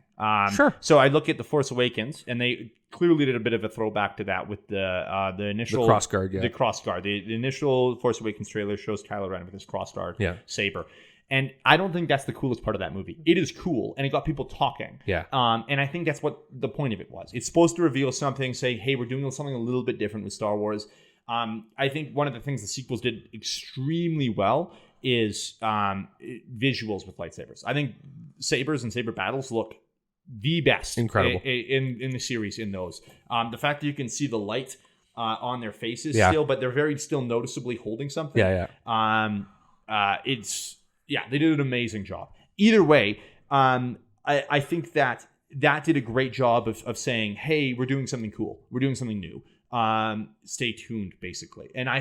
Sure. So I look at The Force Awakens, and they clearly did a bit of a throwback to that with the initial crossguard. Yeah. The crossguard. The initial Force Awakens trailer shows Kylo Ren with his crossguard saber. And I don't think that's the coolest part of that movie. It is cool, and it got people talking. Yeah. And I think that's what the point of it was. It's supposed to reveal something, say, hey, we're doing something a little bit different with Star Wars. I think one of the things the sequels did extremely well is visuals with lightsabers. I think sabers and saber battles look the best. Incredible. In the series in those. The fact that you can see the light on their faces Yeah. still, but they're very still noticeably holding something. Yeah. They did an amazing job. Either way, I think that did a great job of saying, hey, we're doing something cool. We're doing something new. Stay tuned, basically. And I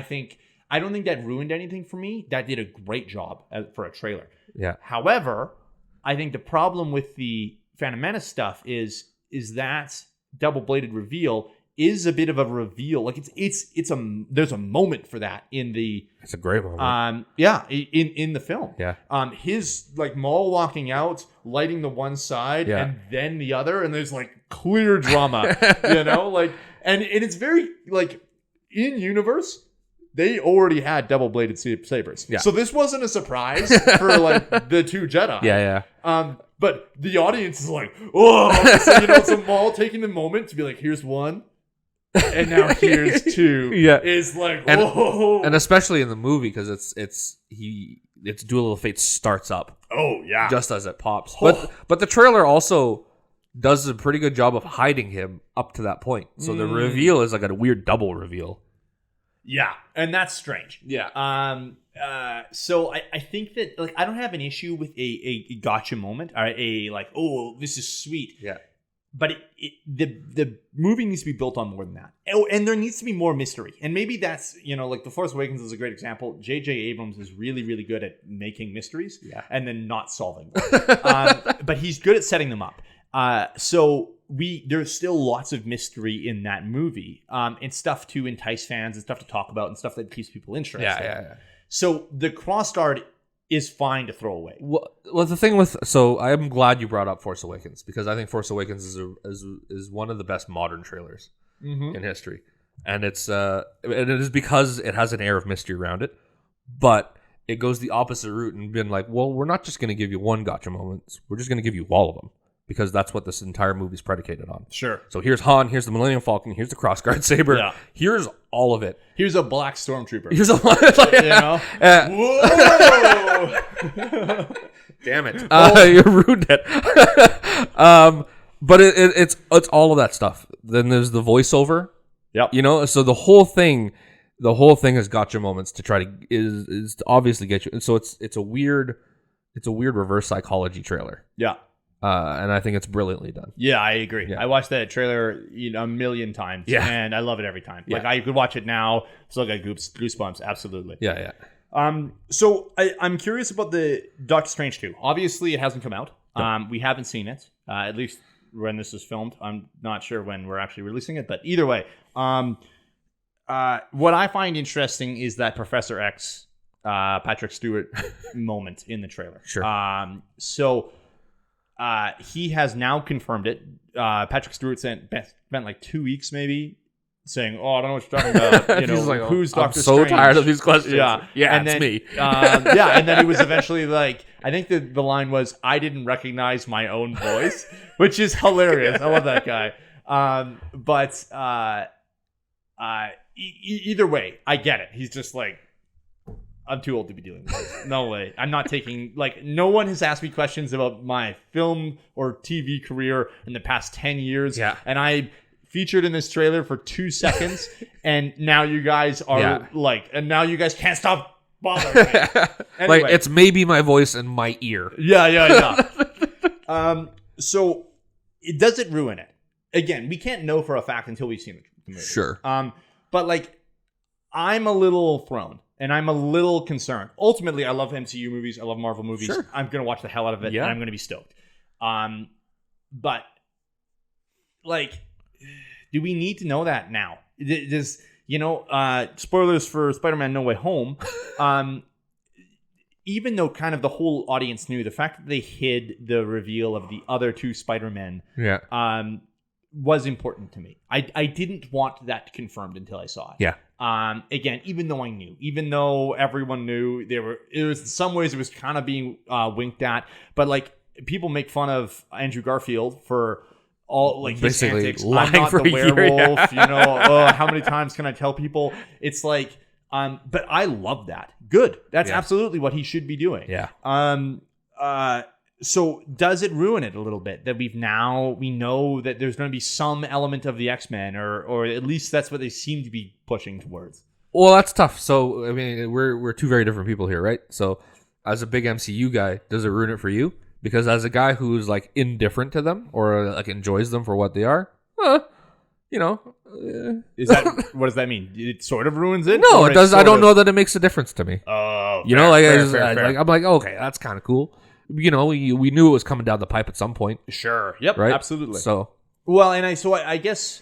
don't think that ruined anything for me. That did a great job for a trailer. Yeah. However, I think the problem with the Phantom Menace stuff is that double-bladed reveal is a bit of a reveal. Like there's a moment for that in the. It's a great moment. In the film. Yeah. His like Maul walking out, lighting the one side and then the other, and there's like clear drama, and it's very like in universe. They already had double-bladed sabers. Yeah. So this wasn't a surprise for like the two Jedi. Yeah. But the audience is like, oh, so Maul taking the moment to be like, here's one, and now here's two. Yeah. Is like, and, whoa. And especially in the movie, because it's Duel of Fate starts up. Oh yeah. Just as it pops. But the trailer also does a pretty good job of hiding him up to that point. So the reveal is like a weird double reveal. Yeah, and that's strange. Yeah. So I think that like I don't have an issue with a gotcha moment or oh, this is sweet. Yeah. But the movie needs to be built on more than that. Oh, and there needs to be more mystery. And maybe that's, like The Force Awakens is a great example. J.J. Abrams is really, really good at making mysteries and then not solving them. But he's good at setting them up. So there's still lots of mystery in that movie and stuff to entice fans and stuff to talk about and stuff that keeps people interested. Yeah. So the crossguard is fine to throw away. Well, the thing so I'm glad you brought up Force Awakens because I think Force Awakens is one of the best modern trailers in history, and it is because it has an air of mystery around it, but it goes the opposite route and been like, well, we're not just going to give you one gotcha moment, we're just going to give you all of them. Because that's what this entire movie is predicated on. Sure. So here's Han, here's the Millennium Falcon, here's the crossguard saber, here's all of it. Here's a black stormtrooper. Here's a Whoa! Damn it! You ruined it. But it's all of that stuff. Then there's the voiceover. Yep. So the whole thing has gotcha moments to try to is to obviously get you. So it's a weird reverse psychology trailer. Yeah. And I think it's brilliantly done. Yeah, I agree. Yeah. I watched that trailer a million times, and I love it every time. Like I could watch it now, still got goosebumps. Absolutely. Yeah. So I'm curious about the Doctor Strange 2. Obviously, it hasn't come out. We haven't seen it, at least when this is filmed. I'm not sure when we're actually releasing it, but either way, what I find interesting is that Professor X, Patrick Stewart moment in the trailer. Sure. He has now confirmed it. Patrick Stewart spent like 2 weeks maybe saying, "Oh, I don't know what you're talking about." He's like, who's Doctor Strange? I'm so tired of these questions. Yeah, and it's then, me. And then he was eventually like, I think the line was, "I didn't recognize my own voice," which is hilarious. I love that guy. Either way, I get it. He's just like, I'm too old to be dealing with this. No way. I'm not taking, no one has asked me questions about my film or TV career in the past 10 years. Yeah. And I featured in this trailer for 2 seconds. And now you guys are and now you guys can't stop bother me. Anyway. Like, it's maybe my voice in my ear. Yeah. So does it ruin it? Again, we can't know for a fact until we've seen the movie. Sure. But like, I'm a little thrown and I'm a little concerned. Ultimately, I love MCU movies. I love Marvel movies. Sure. I'm going to watch the hell out of it and I'm going to be stoked. But like, do we need to know that now? Does, spoilers for Spider-Man No Way Home. Even though kind of the whole audience knew, the fact that they hid the reveal of the other two Spider-Men was important to me. I didn't want that confirmed until I saw it. Yeah. Again, even though I knew, even though everyone knew, it was in some ways it was kind of being winked at, but like people make fun of Andrew Garfield for all like his basically antics. lying I'm not for the a year, werewolf, how many times can I tell people? It's like, but I love that. Good. That's absolutely what he should be doing. Yeah. So does it ruin it a little bit that we know that there's going to be some element of the X-Men, or at least that's what they seem to be pushing towards? Well, that's tough. So, I mean, we're two very different people here, right? So, as a big MCU guy, does it ruin it for you? Because as a guy who's like indifferent to them or like enjoys them for what they are, Is that what does that mean? It sort of ruins it? No, it does. I don't know that it makes a difference to me. Oh, fair. I'm like, okay, that's kind of cool. We knew it was coming down the pipe at some point. Sure. Yep. Right. Absolutely. So, well, and I guess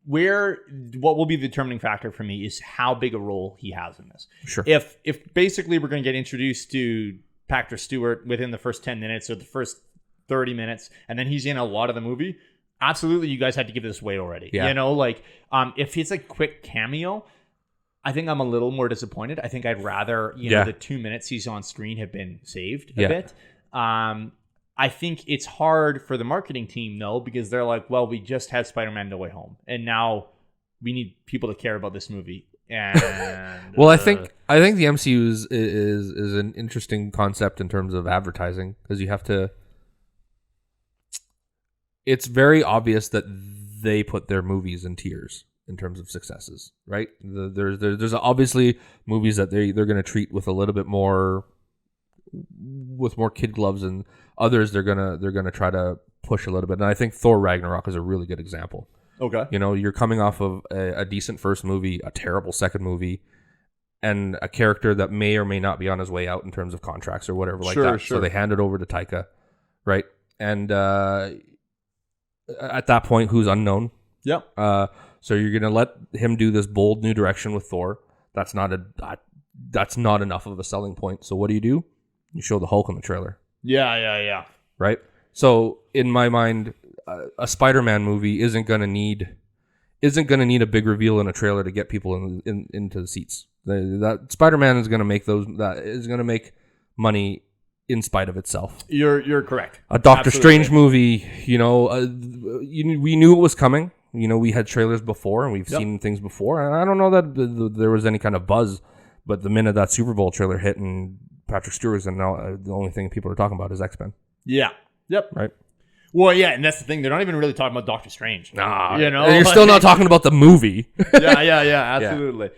what will be the determining factor for me is how big a role he has in this. Sure. If basically we're going to get introduced to Patrick Stewart within the first 10 minutes or the first 30 minutes, and then he's in a lot of the movie, absolutely, you guys had to give this away already. Yeah. If it's a quick cameo, I think I'm a little more disappointed. I think I'd rather, the 2 minutes he's on screen have been saved a bit. I think it's hard for the marketing team, though, because they're like, well, we just had Spider-Man No Way Home, and now we need people to care about this movie. And well, I think the MCU is an interesting concept in terms of advertising, because you have to. It's very obvious that they put their movies in tiers in terms of successes, right? There's obviously movies that they're going to treat with a little bit more, with more kid gloves, and others they're gonna try to push a little bit. And I think Thor Ragnarok is a really good example. Okay, you're coming off of a decent first movie, a terrible second movie, and a character that may or may not be on his way out in terms of contracts or whatever like that. Sure. So they hand it over to Taika, right? And at that point, who's unknown? Yep. So you're gonna let him do this bold new direction with Thor. That's not enough of a selling point. So what do? You show the Hulk in the trailer. Yeah. Right. So in my mind, a Spider-Man movie isn't gonna need a big reveal in a trailer to get people into the seats. That Spider-Man is gonna make money in spite of itself. You're correct. A Doctor Strange movie, we knew it was coming. We had trailers before and we've seen things before. And I don't know that there was any kind of buzz, but the minute that Super Bowl trailer hit and Patrick Stewart is in, now the only thing people are talking about is X-Men. Yeah. Yep. Right. Well, yeah, and that's the thing. They're not even really talking about Doctor Strange. Nah. And you're still not talking about the movie. Yeah. Absolutely.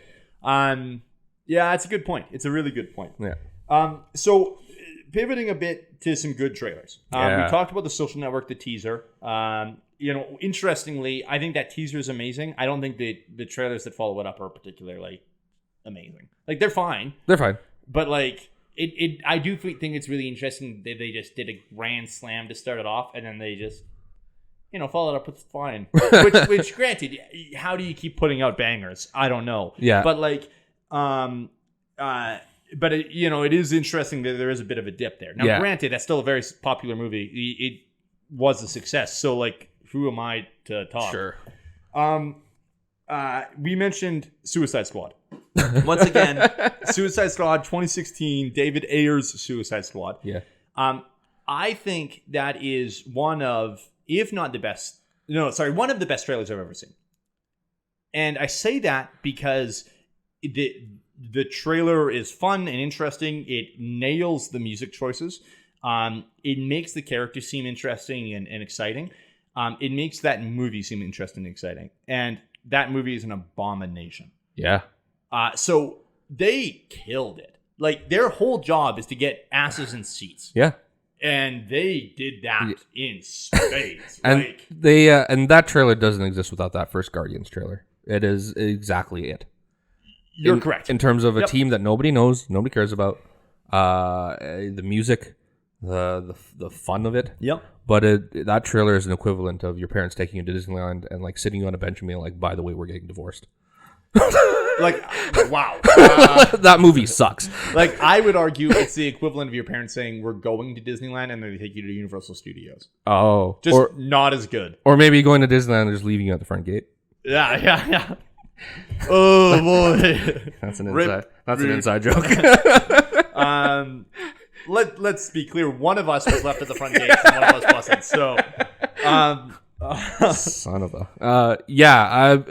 Yeah, it's a good point. It's a really good point. Yeah. So pivoting a bit to some good trailers. We talked about The Social Network, the teaser. Interestingly, I think that teaser is amazing. I don't think the trailers that follow it up are particularly amazing. Like, they're fine. But like, I do think it's really interesting that they just did a grand slam to start it off, and then they just, followed up with fine. which granted, how do you keep putting out bangers? I don't know. Yeah. But like, but it is interesting that there is a bit of a dip there. Now, granted, that's still a very popular movie. It was a success. So like, who am I to talk? Sure. We mentioned Suicide Squad. Once again, Suicide Squad 2016, David Ayer's Suicide Squad. Yeah. I think that is one of, if not the best, one of the best trailers I've ever seen. And I say that because the trailer is fun and interesting. It nails the music choices. It makes the characters seem interesting and exciting. It makes that movie seem interesting and exciting. And that movie is an abomination. Yeah. So they killed it. Like, their whole job is to get asses in seats. Yeah. And they did that in spades. And they and that trailer doesn't exist without that first Guardians trailer. It is exactly it. You're correct. In terms of a team that nobody knows, nobody cares about, the music, the fun of it. Yep. But that trailer is an equivalent of your parents taking you to Disneyland and like sitting you on a bench and being like, by the way, we're getting divorced. Like, wow. That movie sucks. Like, I would argue it's the equivalent of your parents saying, we're going to Disneyland, and then they take you to Universal Studios. Oh. Just not as good. Or maybe going to Disneyland and just leaving you at the front gate. Yeah. Oh, boy. That's an inside joke. Let's be clear. One of us was left at the front gate, and one of us wasn't. So, son of a...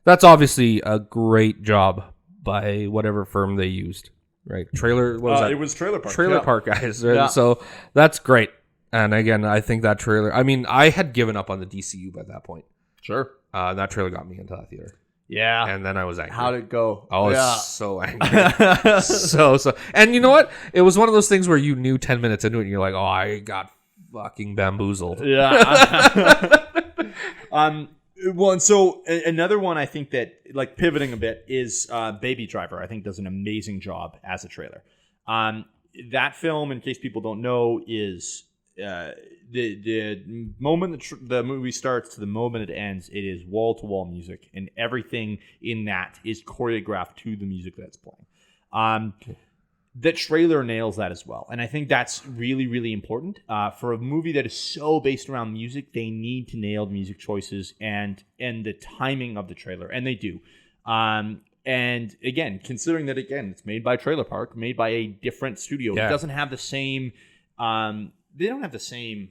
That's obviously a great job by whatever firm they used, right? Trailer, what was that? It was Trailer Park. Trailer Park guys. Right? Yeah. So that's great. And again, I think that trailer, I mean, I had given up on the DCU by that point. Sure. That trailer got me into that theater. Yeah. And then I was angry. How'd it go? I was so angry. so. And you know what? It was one of those things where you knew 10 minutes into it and you're like, oh, I got fucking bamboozled. Yeah. Well, and so another one I think that, like, pivoting a bit is Baby Driver. I think does an amazing job as a trailer. That film, in case people don't know, is the moment the movie starts to the moment it ends, it is wall-to-wall music, and everything in that is choreographed to the music that's playing. The trailer nails that as well, and I think that's really, really important. For a movie that is so based around music, they need to nail the music choices and the timing of the trailer, and they do. And again, considering that, it's made by Trailer Park, made by a different studio, it doesn't have the same... they don't have the same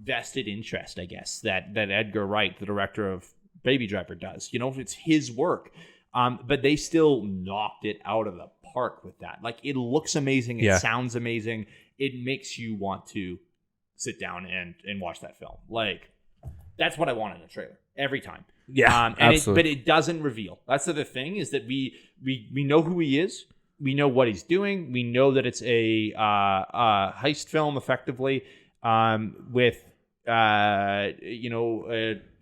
vested interest, I guess, that Edgar Wright, the director of Baby Driver, does. You know, it's his work. But they still knocked it out of the park with that. Like, it looks amazing. It sounds amazing. It makes you want to sit down and watch that film. Like, that's what I want in a trailer every time. Yeah, absolutely. But it doesn't reveal. That's the thing, is that we know who he is. We know what he's doing. We know that it's a heist film, effectively, with a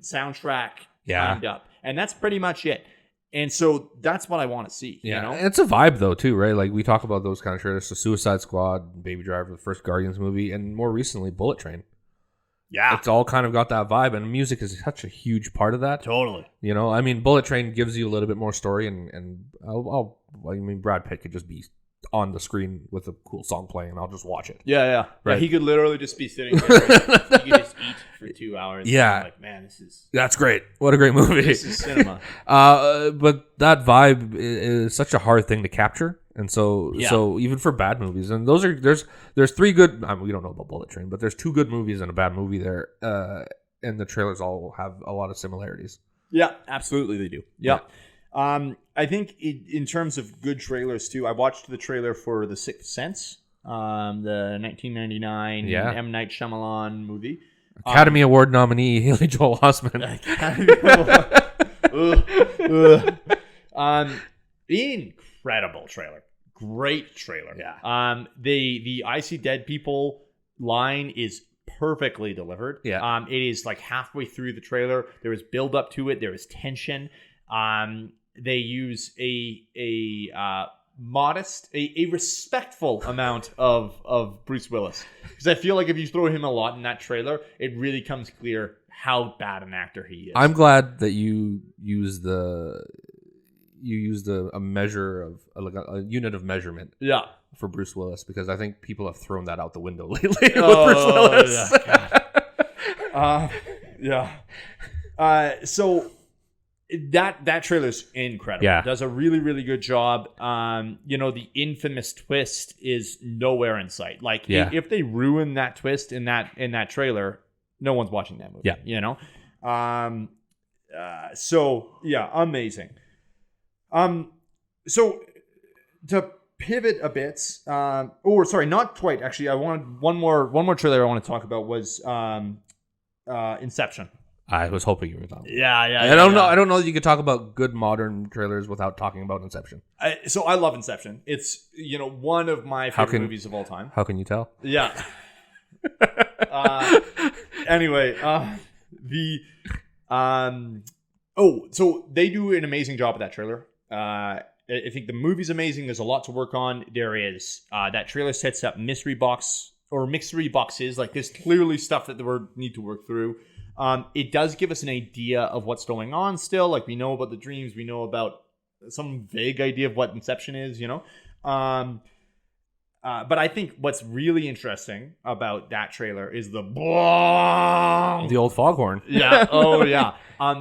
soundtrack timed up, and that's pretty much it. And so that's what I want to see. Yeah, you know? It's a vibe though too, right? Like, we talk about those kind of trailers. So Suicide Squad, Baby Driver, the first Guardians movie, and more recently Bullet Train. Yeah, it's all kind of got that vibe, and music is such a huge part of that. Totally. You know, I mean, Bullet Train gives you a little bit more story, and Brad Pitt could just be on the screen with a cool song playing, and I'll just watch it. Yeah. Right. Yeah, he could literally just be sitting there. He could just eat for 2 hours. Yeah. And like, man, that's great. What a great movie. This is cinema. But that vibe is such a hard thing to capture. And so even for bad movies, and there's 3 good, we don't know about Bullet Train, but there's 2 good movies and a bad movie there. And the trailers all have a lot of similarities. Yeah, absolutely they do. Yeah. I think in terms of good trailers too, I watched the trailer for The Sixth Sense, the 1999 M. Night Shyamalan movie. Academy Award nominee Haley Joel Osment. Incredible trailer. Great trailer. Yeah. The I See Dead People line is perfectly delivered. Yeah. It is like halfway through the trailer. There is build up to it. There is tension. They use a modest, a respectful amount of Bruce Willis, because I feel like if you throw him a lot in that trailer, it really comes clear how bad an actor he is. I'm glad that you used a measure of a unit of measurement. Yeah. For Bruce Willis, because I think people have thrown that out the window lately with Bruce Willis. So that trailer's incredible. Yeah. Does a really, really good job. The infamous twist is nowhere in sight. Like, if they ruin that twist in that trailer, no one's watching that movie. Yeah. You know? Amazing. So to pivot a bit, not quite. Actually, I wanted one more trailer I want to talk about was Inception. I was hoping you were talking. Yeah. I don't know. I don't know that you could talk about good modern trailers without talking about Inception. So I love Inception. It's one of my favorite movies of all time. How can you tell? Yeah. Anyway, so they do an amazing job of that trailer. I think the movie's amazing. There's a lot to work on. There is that trailer sets up mystery boxes. Like there's clearly stuff that we need to work through. It does give us an idea of what's going on still. Like we know about the dreams. We know about some vague idea of what Inception is, but I think what's really interesting about that trailer is the old foghorn. Yeah. Oh, yeah.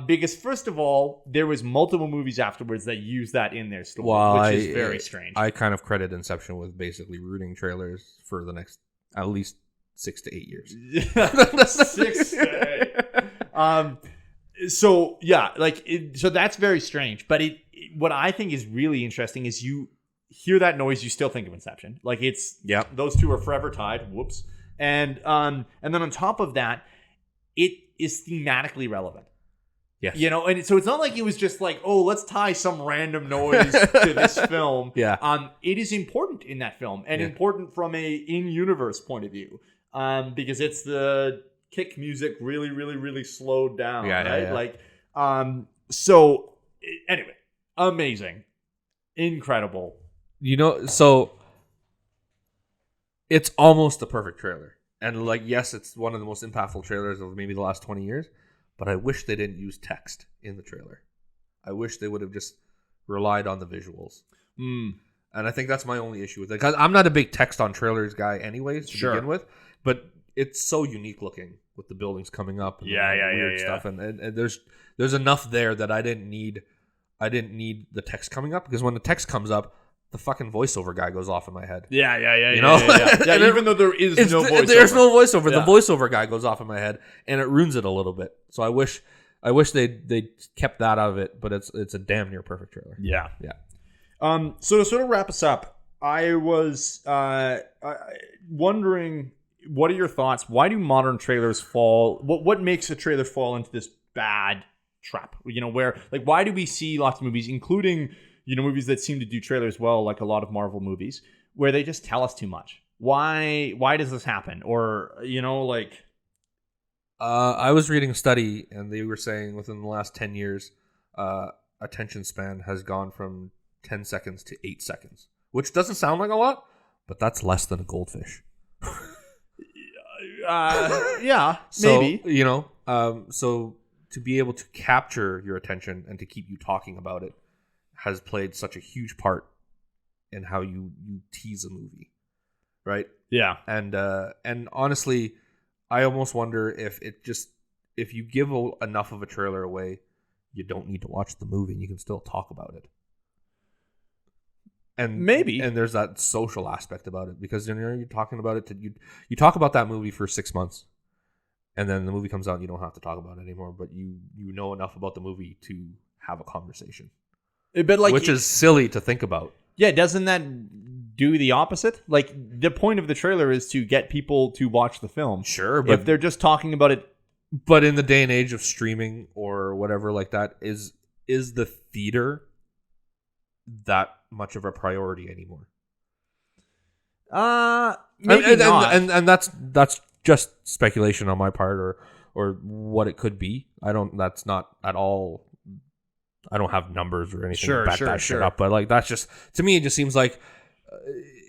Because first of all, there was multiple movies afterwards that use that in their story, which is very strange. I kind of credit Inception with basically rooting trailers for the next at least 6 to 8 years. 6 to 8. So yeah, so that's very strange. But what I think is really interesting is you hear that noise, you still think of Inception. Like those two are forever tied. Whoops. And then on top of that, it is thematically relevant. Yes. And so it's not like it was just like, oh, let's tie some random noise to this film. Yeah. It is important in that film and important from a in-universe point of view. Because it's the kick music really, really, really slowed down. Yeah, right? Yeah. So anyway, amazing. Incredible. So it's almost the perfect trailer. And yes, it's one of the most impactful trailers of maybe the last 20 years. But I wish they didn't use text in the trailer. I wish they would have just relied on the visuals. And I think that's my only issue with it. Because I'm not a big text on trailers guy anyways to begin with. But it's so unique looking with the buildings coming up and weird stuff. And there's enough there that I didn't need the text coming up. Because when the text comes up, the fucking voiceover guy goes off in my head. Yeah. Yeah, even though there's no voiceover. There's no voiceover. Yeah. The voiceover guy goes off in my head, and it ruins it a little bit. So I wish they kept that out of it, but it's a damn near perfect trailer. Yeah. So to sort of wrap us up, I was wondering, what are your thoughts? Why do modern trailers fall? What makes a trailer fall into this bad trap? Where why do we see lots of movies, including movies that seem to do trailers well, like a lot of Marvel movies, where they just tell us too much? Why does this happen? Or, I was reading a study, and they were saying within the last 10 years, attention span has gone from 10 seconds to 8 seconds, which doesn't sound like a lot, but that's less than a goldfish. Yeah, so, maybe. So to be able to capture your attention and to keep you talking about it has played such a huge part in how you tease a movie, right? Yeah. And honestly, I almost wonder if you give enough of a trailer away, you don't need to watch the movie and you can still talk about it. And maybe, and there's that social aspect about it, because you're talking about it you talk about that movie for 6 months, and then the movie comes out and you don't have to talk about it anymore, but you know enough about the movie to have a conversation. But which is silly to think about. Yeah, doesn't that do the opposite? The point of the trailer is to get people to watch the film. Sure, but if they're just talking about it. But in the day and age of streaming or whatever like that, is the theater that much of a priority anymore? Maybe not. And that's just speculation on my part, or what it could be. That's not at all. I don't have numbers or anything to back that shit up, but that's just, to me, it just seems like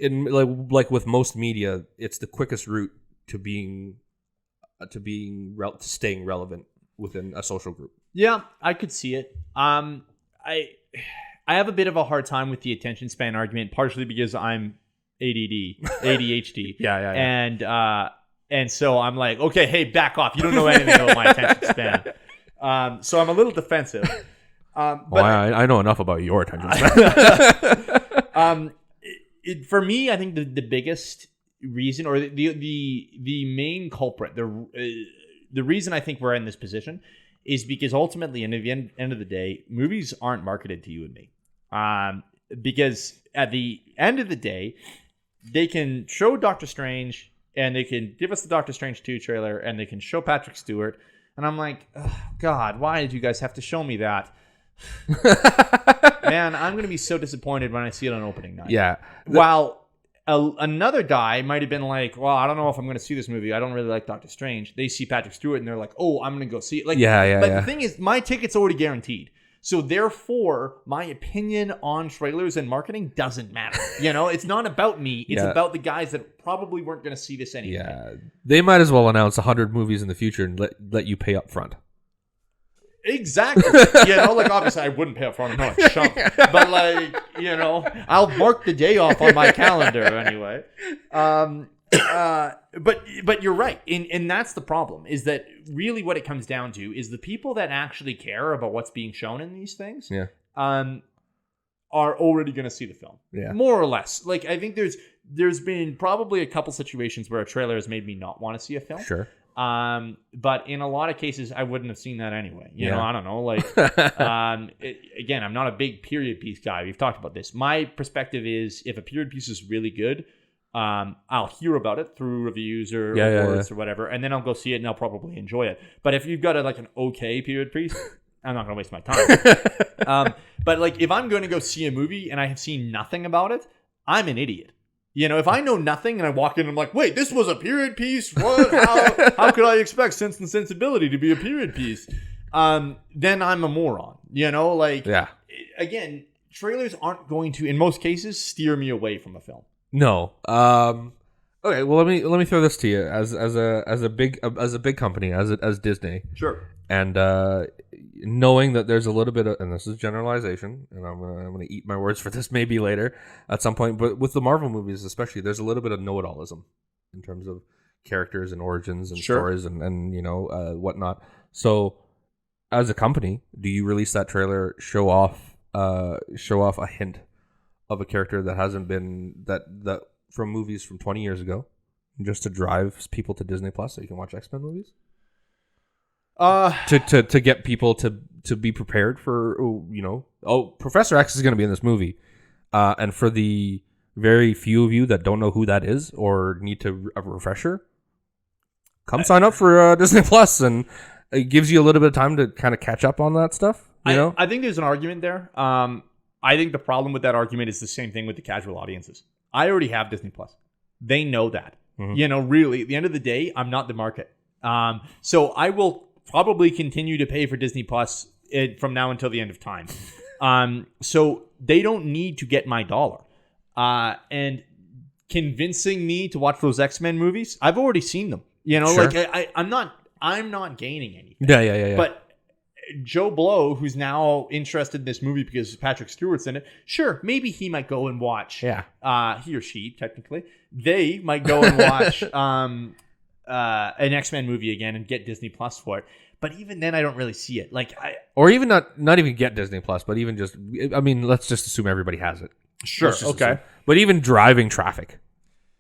with most media, it's the quickest route to staying relevant within a social group. Yeah, I could see it. I have a bit of a hard time with the attention span argument, partially because I'm ADHD. Yeah. And so I'm like, okay, hey, back off. You don't know anything about my attention span. So I'm a little defensive. But I know enough about your attention span. For me, I think the biggest reason, or the main culprit, the reason I think we're in this position is because ultimately, in the end of the day, movies aren't marketed to you and me. Because at the end of the day, they can show Doctor Strange, and they can give us the Doctor Strange 2 trailer, and they can show Patrick Stewart, And I'm like, oh, God, why did you guys have to show me that? Man, I'm going to be so disappointed when I see it on opening night. Yeah. While another guy might have been like, well, I don't know if I'm going to see this movie. I don't really like Doctor Strange. They see Patrick Stewart and they're like, oh, I'm going to go see it. Like, but the thing is, my ticket's already guaranteed. So therefore, my opinion on trailers and marketing doesn't matter. It's not about me. It's about the guys that probably weren't going to see this anyway. Yeah, they might as well announce 100 movies in the future and let you pay up front. Exactly. Obviously I wouldn't pay up front. I'm not a chump. But I'll mark the day off on my calendar anyway. But you're right. And that's the problem, is that really what it comes down to is the people that actually care about what's being shown in these things are already going to see the film. Yeah. More or less. Like, I think there's been probably a couple situations where a trailer has made me not want to see a film. Sure. But in a lot of cases, I wouldn't have seen that anyway. I don't know. Like, again, I'm not a big period piece guy. We've talked about this. My perspective is, if a period piece is really good, I'll hear about it through reviews or reports or whatever, and then I'll go see it and I'll probably enjoy it. But if you've got an okay period piece, I'm not going to waste my time. But like, if I'm going to go see a movie and I have seen nothing about it, I'm an idiot. If I know nothing and I walk in and I'm like, wait, this was a period piece? What? How could I expect Sense and Sensibility to be a period piece? Then I'm a moron. Again, trailers aren't going to, in most cases, steer me away from a film. No. Okay. Well, let me throw this to you as a big company, as Disney. Sure. And knowing that there's a little bit of, and this is generalization, and I'm gonna eat my words for this maybe later at some point, but with the Marvel movies especially, there's a little bit of know-it-allism in terms of characters and origins and stories and whatnot. So, as a company, do you release that trailer, show off a hint of a character that hasn't been that from movies from 20 years ago, just to drive people to Disney Plus so you can watch X-Men movies? To get people to be prepared for, Professor X is going to be in this movie, and for the very few of you that don't know who that is or need a refresher, come sign up for Disney Plus, and it gives you a little bit of time to kind of catch up on that stuff. I think there's an argument there. I think the problem with that argument is the same thing with the casual audiences. I already have Disney Plus. They know that. Mm-hmm. Really, at the end of the day, I'm not the market. So I will probably continue to pay for Disney Plus from now until the end of time. So they don't need to get my dollar. And convincing me to watch those X-Men movies, I've already seen them. Sure. I'm not gaining anything. Yeah. But Joe Blow, who's now interested in this movie because Patrick Stewart's in it, sure, maybe he might go and watch. Yeah. He or she, technically. They might go and watch an X-Men movie again and get Disney Plus for it. But even then, I don't really see it. Or even not even get Disney Plus, but even just, let's just assume everybody has it. Sure. Okay. Assume. But even driving traffic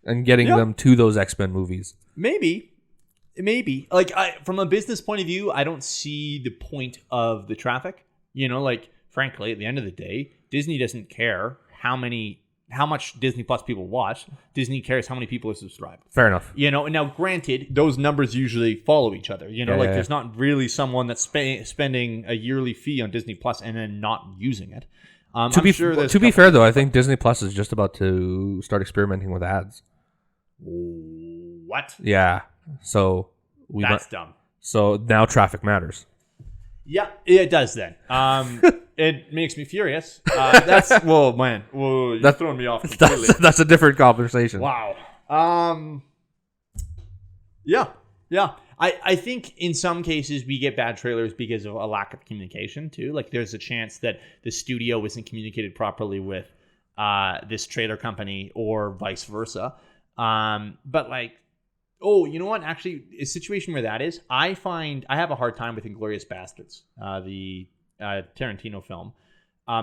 and getting them to those X-Men movies. Maybe. From a business point of view, I don't see the point of the traffic. Frankly, at the end of the day, Disney doesn't care how much Disney Plus people watch. Disney cares how many people are subscribed. Fair enough. Now granted, those numbers usually follow each other. There's not really someone that's spending a yearly fee on Disney Plus and then not using it. To be fair, though, I think Disney Plus is just about to start experimenting with ads. What? Yeah. So that's dumb. So now traffic matters. Yeah, it does then. It makes me furious. That's you're throwing me off completely. That's a different conversation. Wow. Yeah. I think in some cases we get bad trailers because of a lack of communication too. Like, there's a chance that the studio isn't communicated properly with this trailer company or vice versa. But you know what? Actually, a situation where that is, I have a hard time with Inglourious Bastards, the Tarantino film,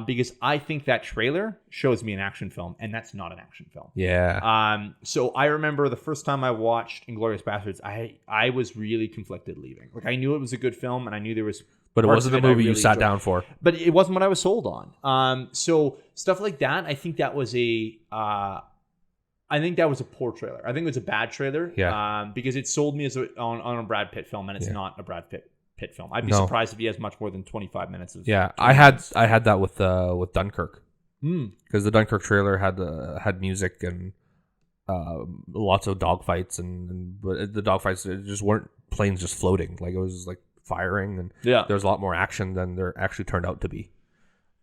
because I think that trailer shows me an action film, and that's not an action film. Yeah. So I remember the first time I watched Inglourious Bastards, I was really conflicted leaving. I knew it was a good film, and I knew there was. But it wasn't the movie you sat down for. But it wasn't what I was sold on. So stuff like that, I think that was a poor trailer. I think it was a bad trailer. Yeah. Because it sold me on a Brad Pitt film, and it's not a Brad Pitt pit film. I'd be No. surprised if he has much more than 25 minutes of. Yeah, I had that with Dunkirk, because the Dunkirk trailer had music and lots of dogfights, but the dogfights just weren't planes just floating. Like, it was just like firing, and there was a lot more action than there actually turned out to be.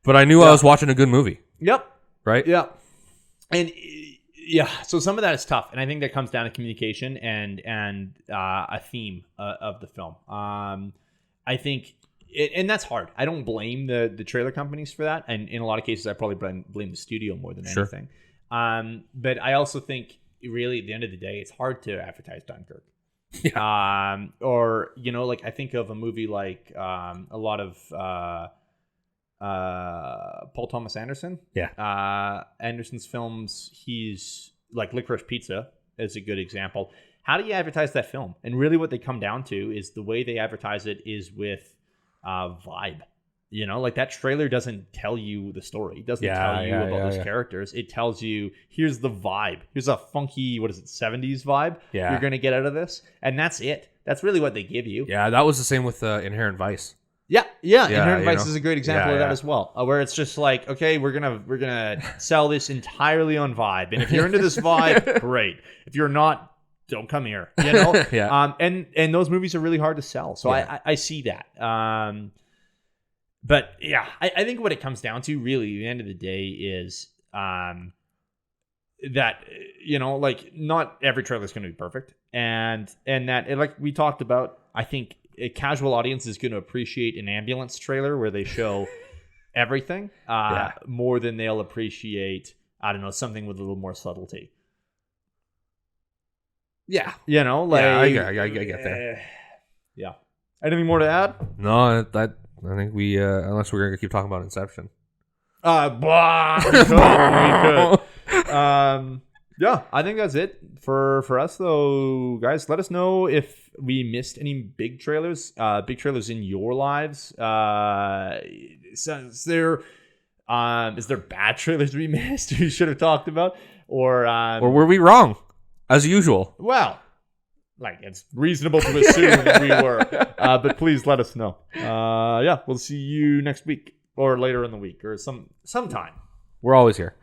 But I knew I was watching a good movie. Yep. Right? Yeah. And so some of that is tough, and I think that comes down to communication and a theme of the film. I think, and that's hard. I don't blame the trailer companies for that, and in a lot of cases, I probably blame the studio more than anything. But I also think, really, at the end of the day, it's hard to advertise Dunkirk. Yeah. Or, like, I think of a movie like a lot of Paul Thomas Anderson. Yeah. Anderson's films, he's like Licorice Pizza is a good example. How do you advertise that film? And really what they come down to is the way they advertise it is with vibe. Like, that trailer doesn't tell you the story. It doesn't tell you about those characters. It tells you, here's the vibe. Here's a funky, 70s vibe you're going to get out of this. And that's it. That's really what they give you. Yeah, that was the same with Inherent Vice. Yeah. Inherent Vice is a great example of that as well, where it's just like, okay, we're gonna sell this entirely on vibe, and if you're into this vibe, great. If you're not, don't come here. And those movies are really hard to sell, so I see that. But yeah, I think what it comes down to, really, at the end of the day, is that like, not every trailer is going to be perfect, and that, like we talked about, I think a casual audience is going to appreciate an ambulance trailer where they show everything more than they'll appreciate, I don't know, something with a little more subtlety. Yeah. Like, I get there. Yeah. Anything more to add? No, I think we, unless we're going to keep talking about Inception. We could. Yeah, I think that's it for us, though, guys. Let us know if we missed any big trailers in your lives. Is there bad trailers we missed we should have talked about, or were we wrong, as usual? Well, like, it's reasonable to assume we were, but please let us know. We'll see you next week or later in the week or sometime. We're always here.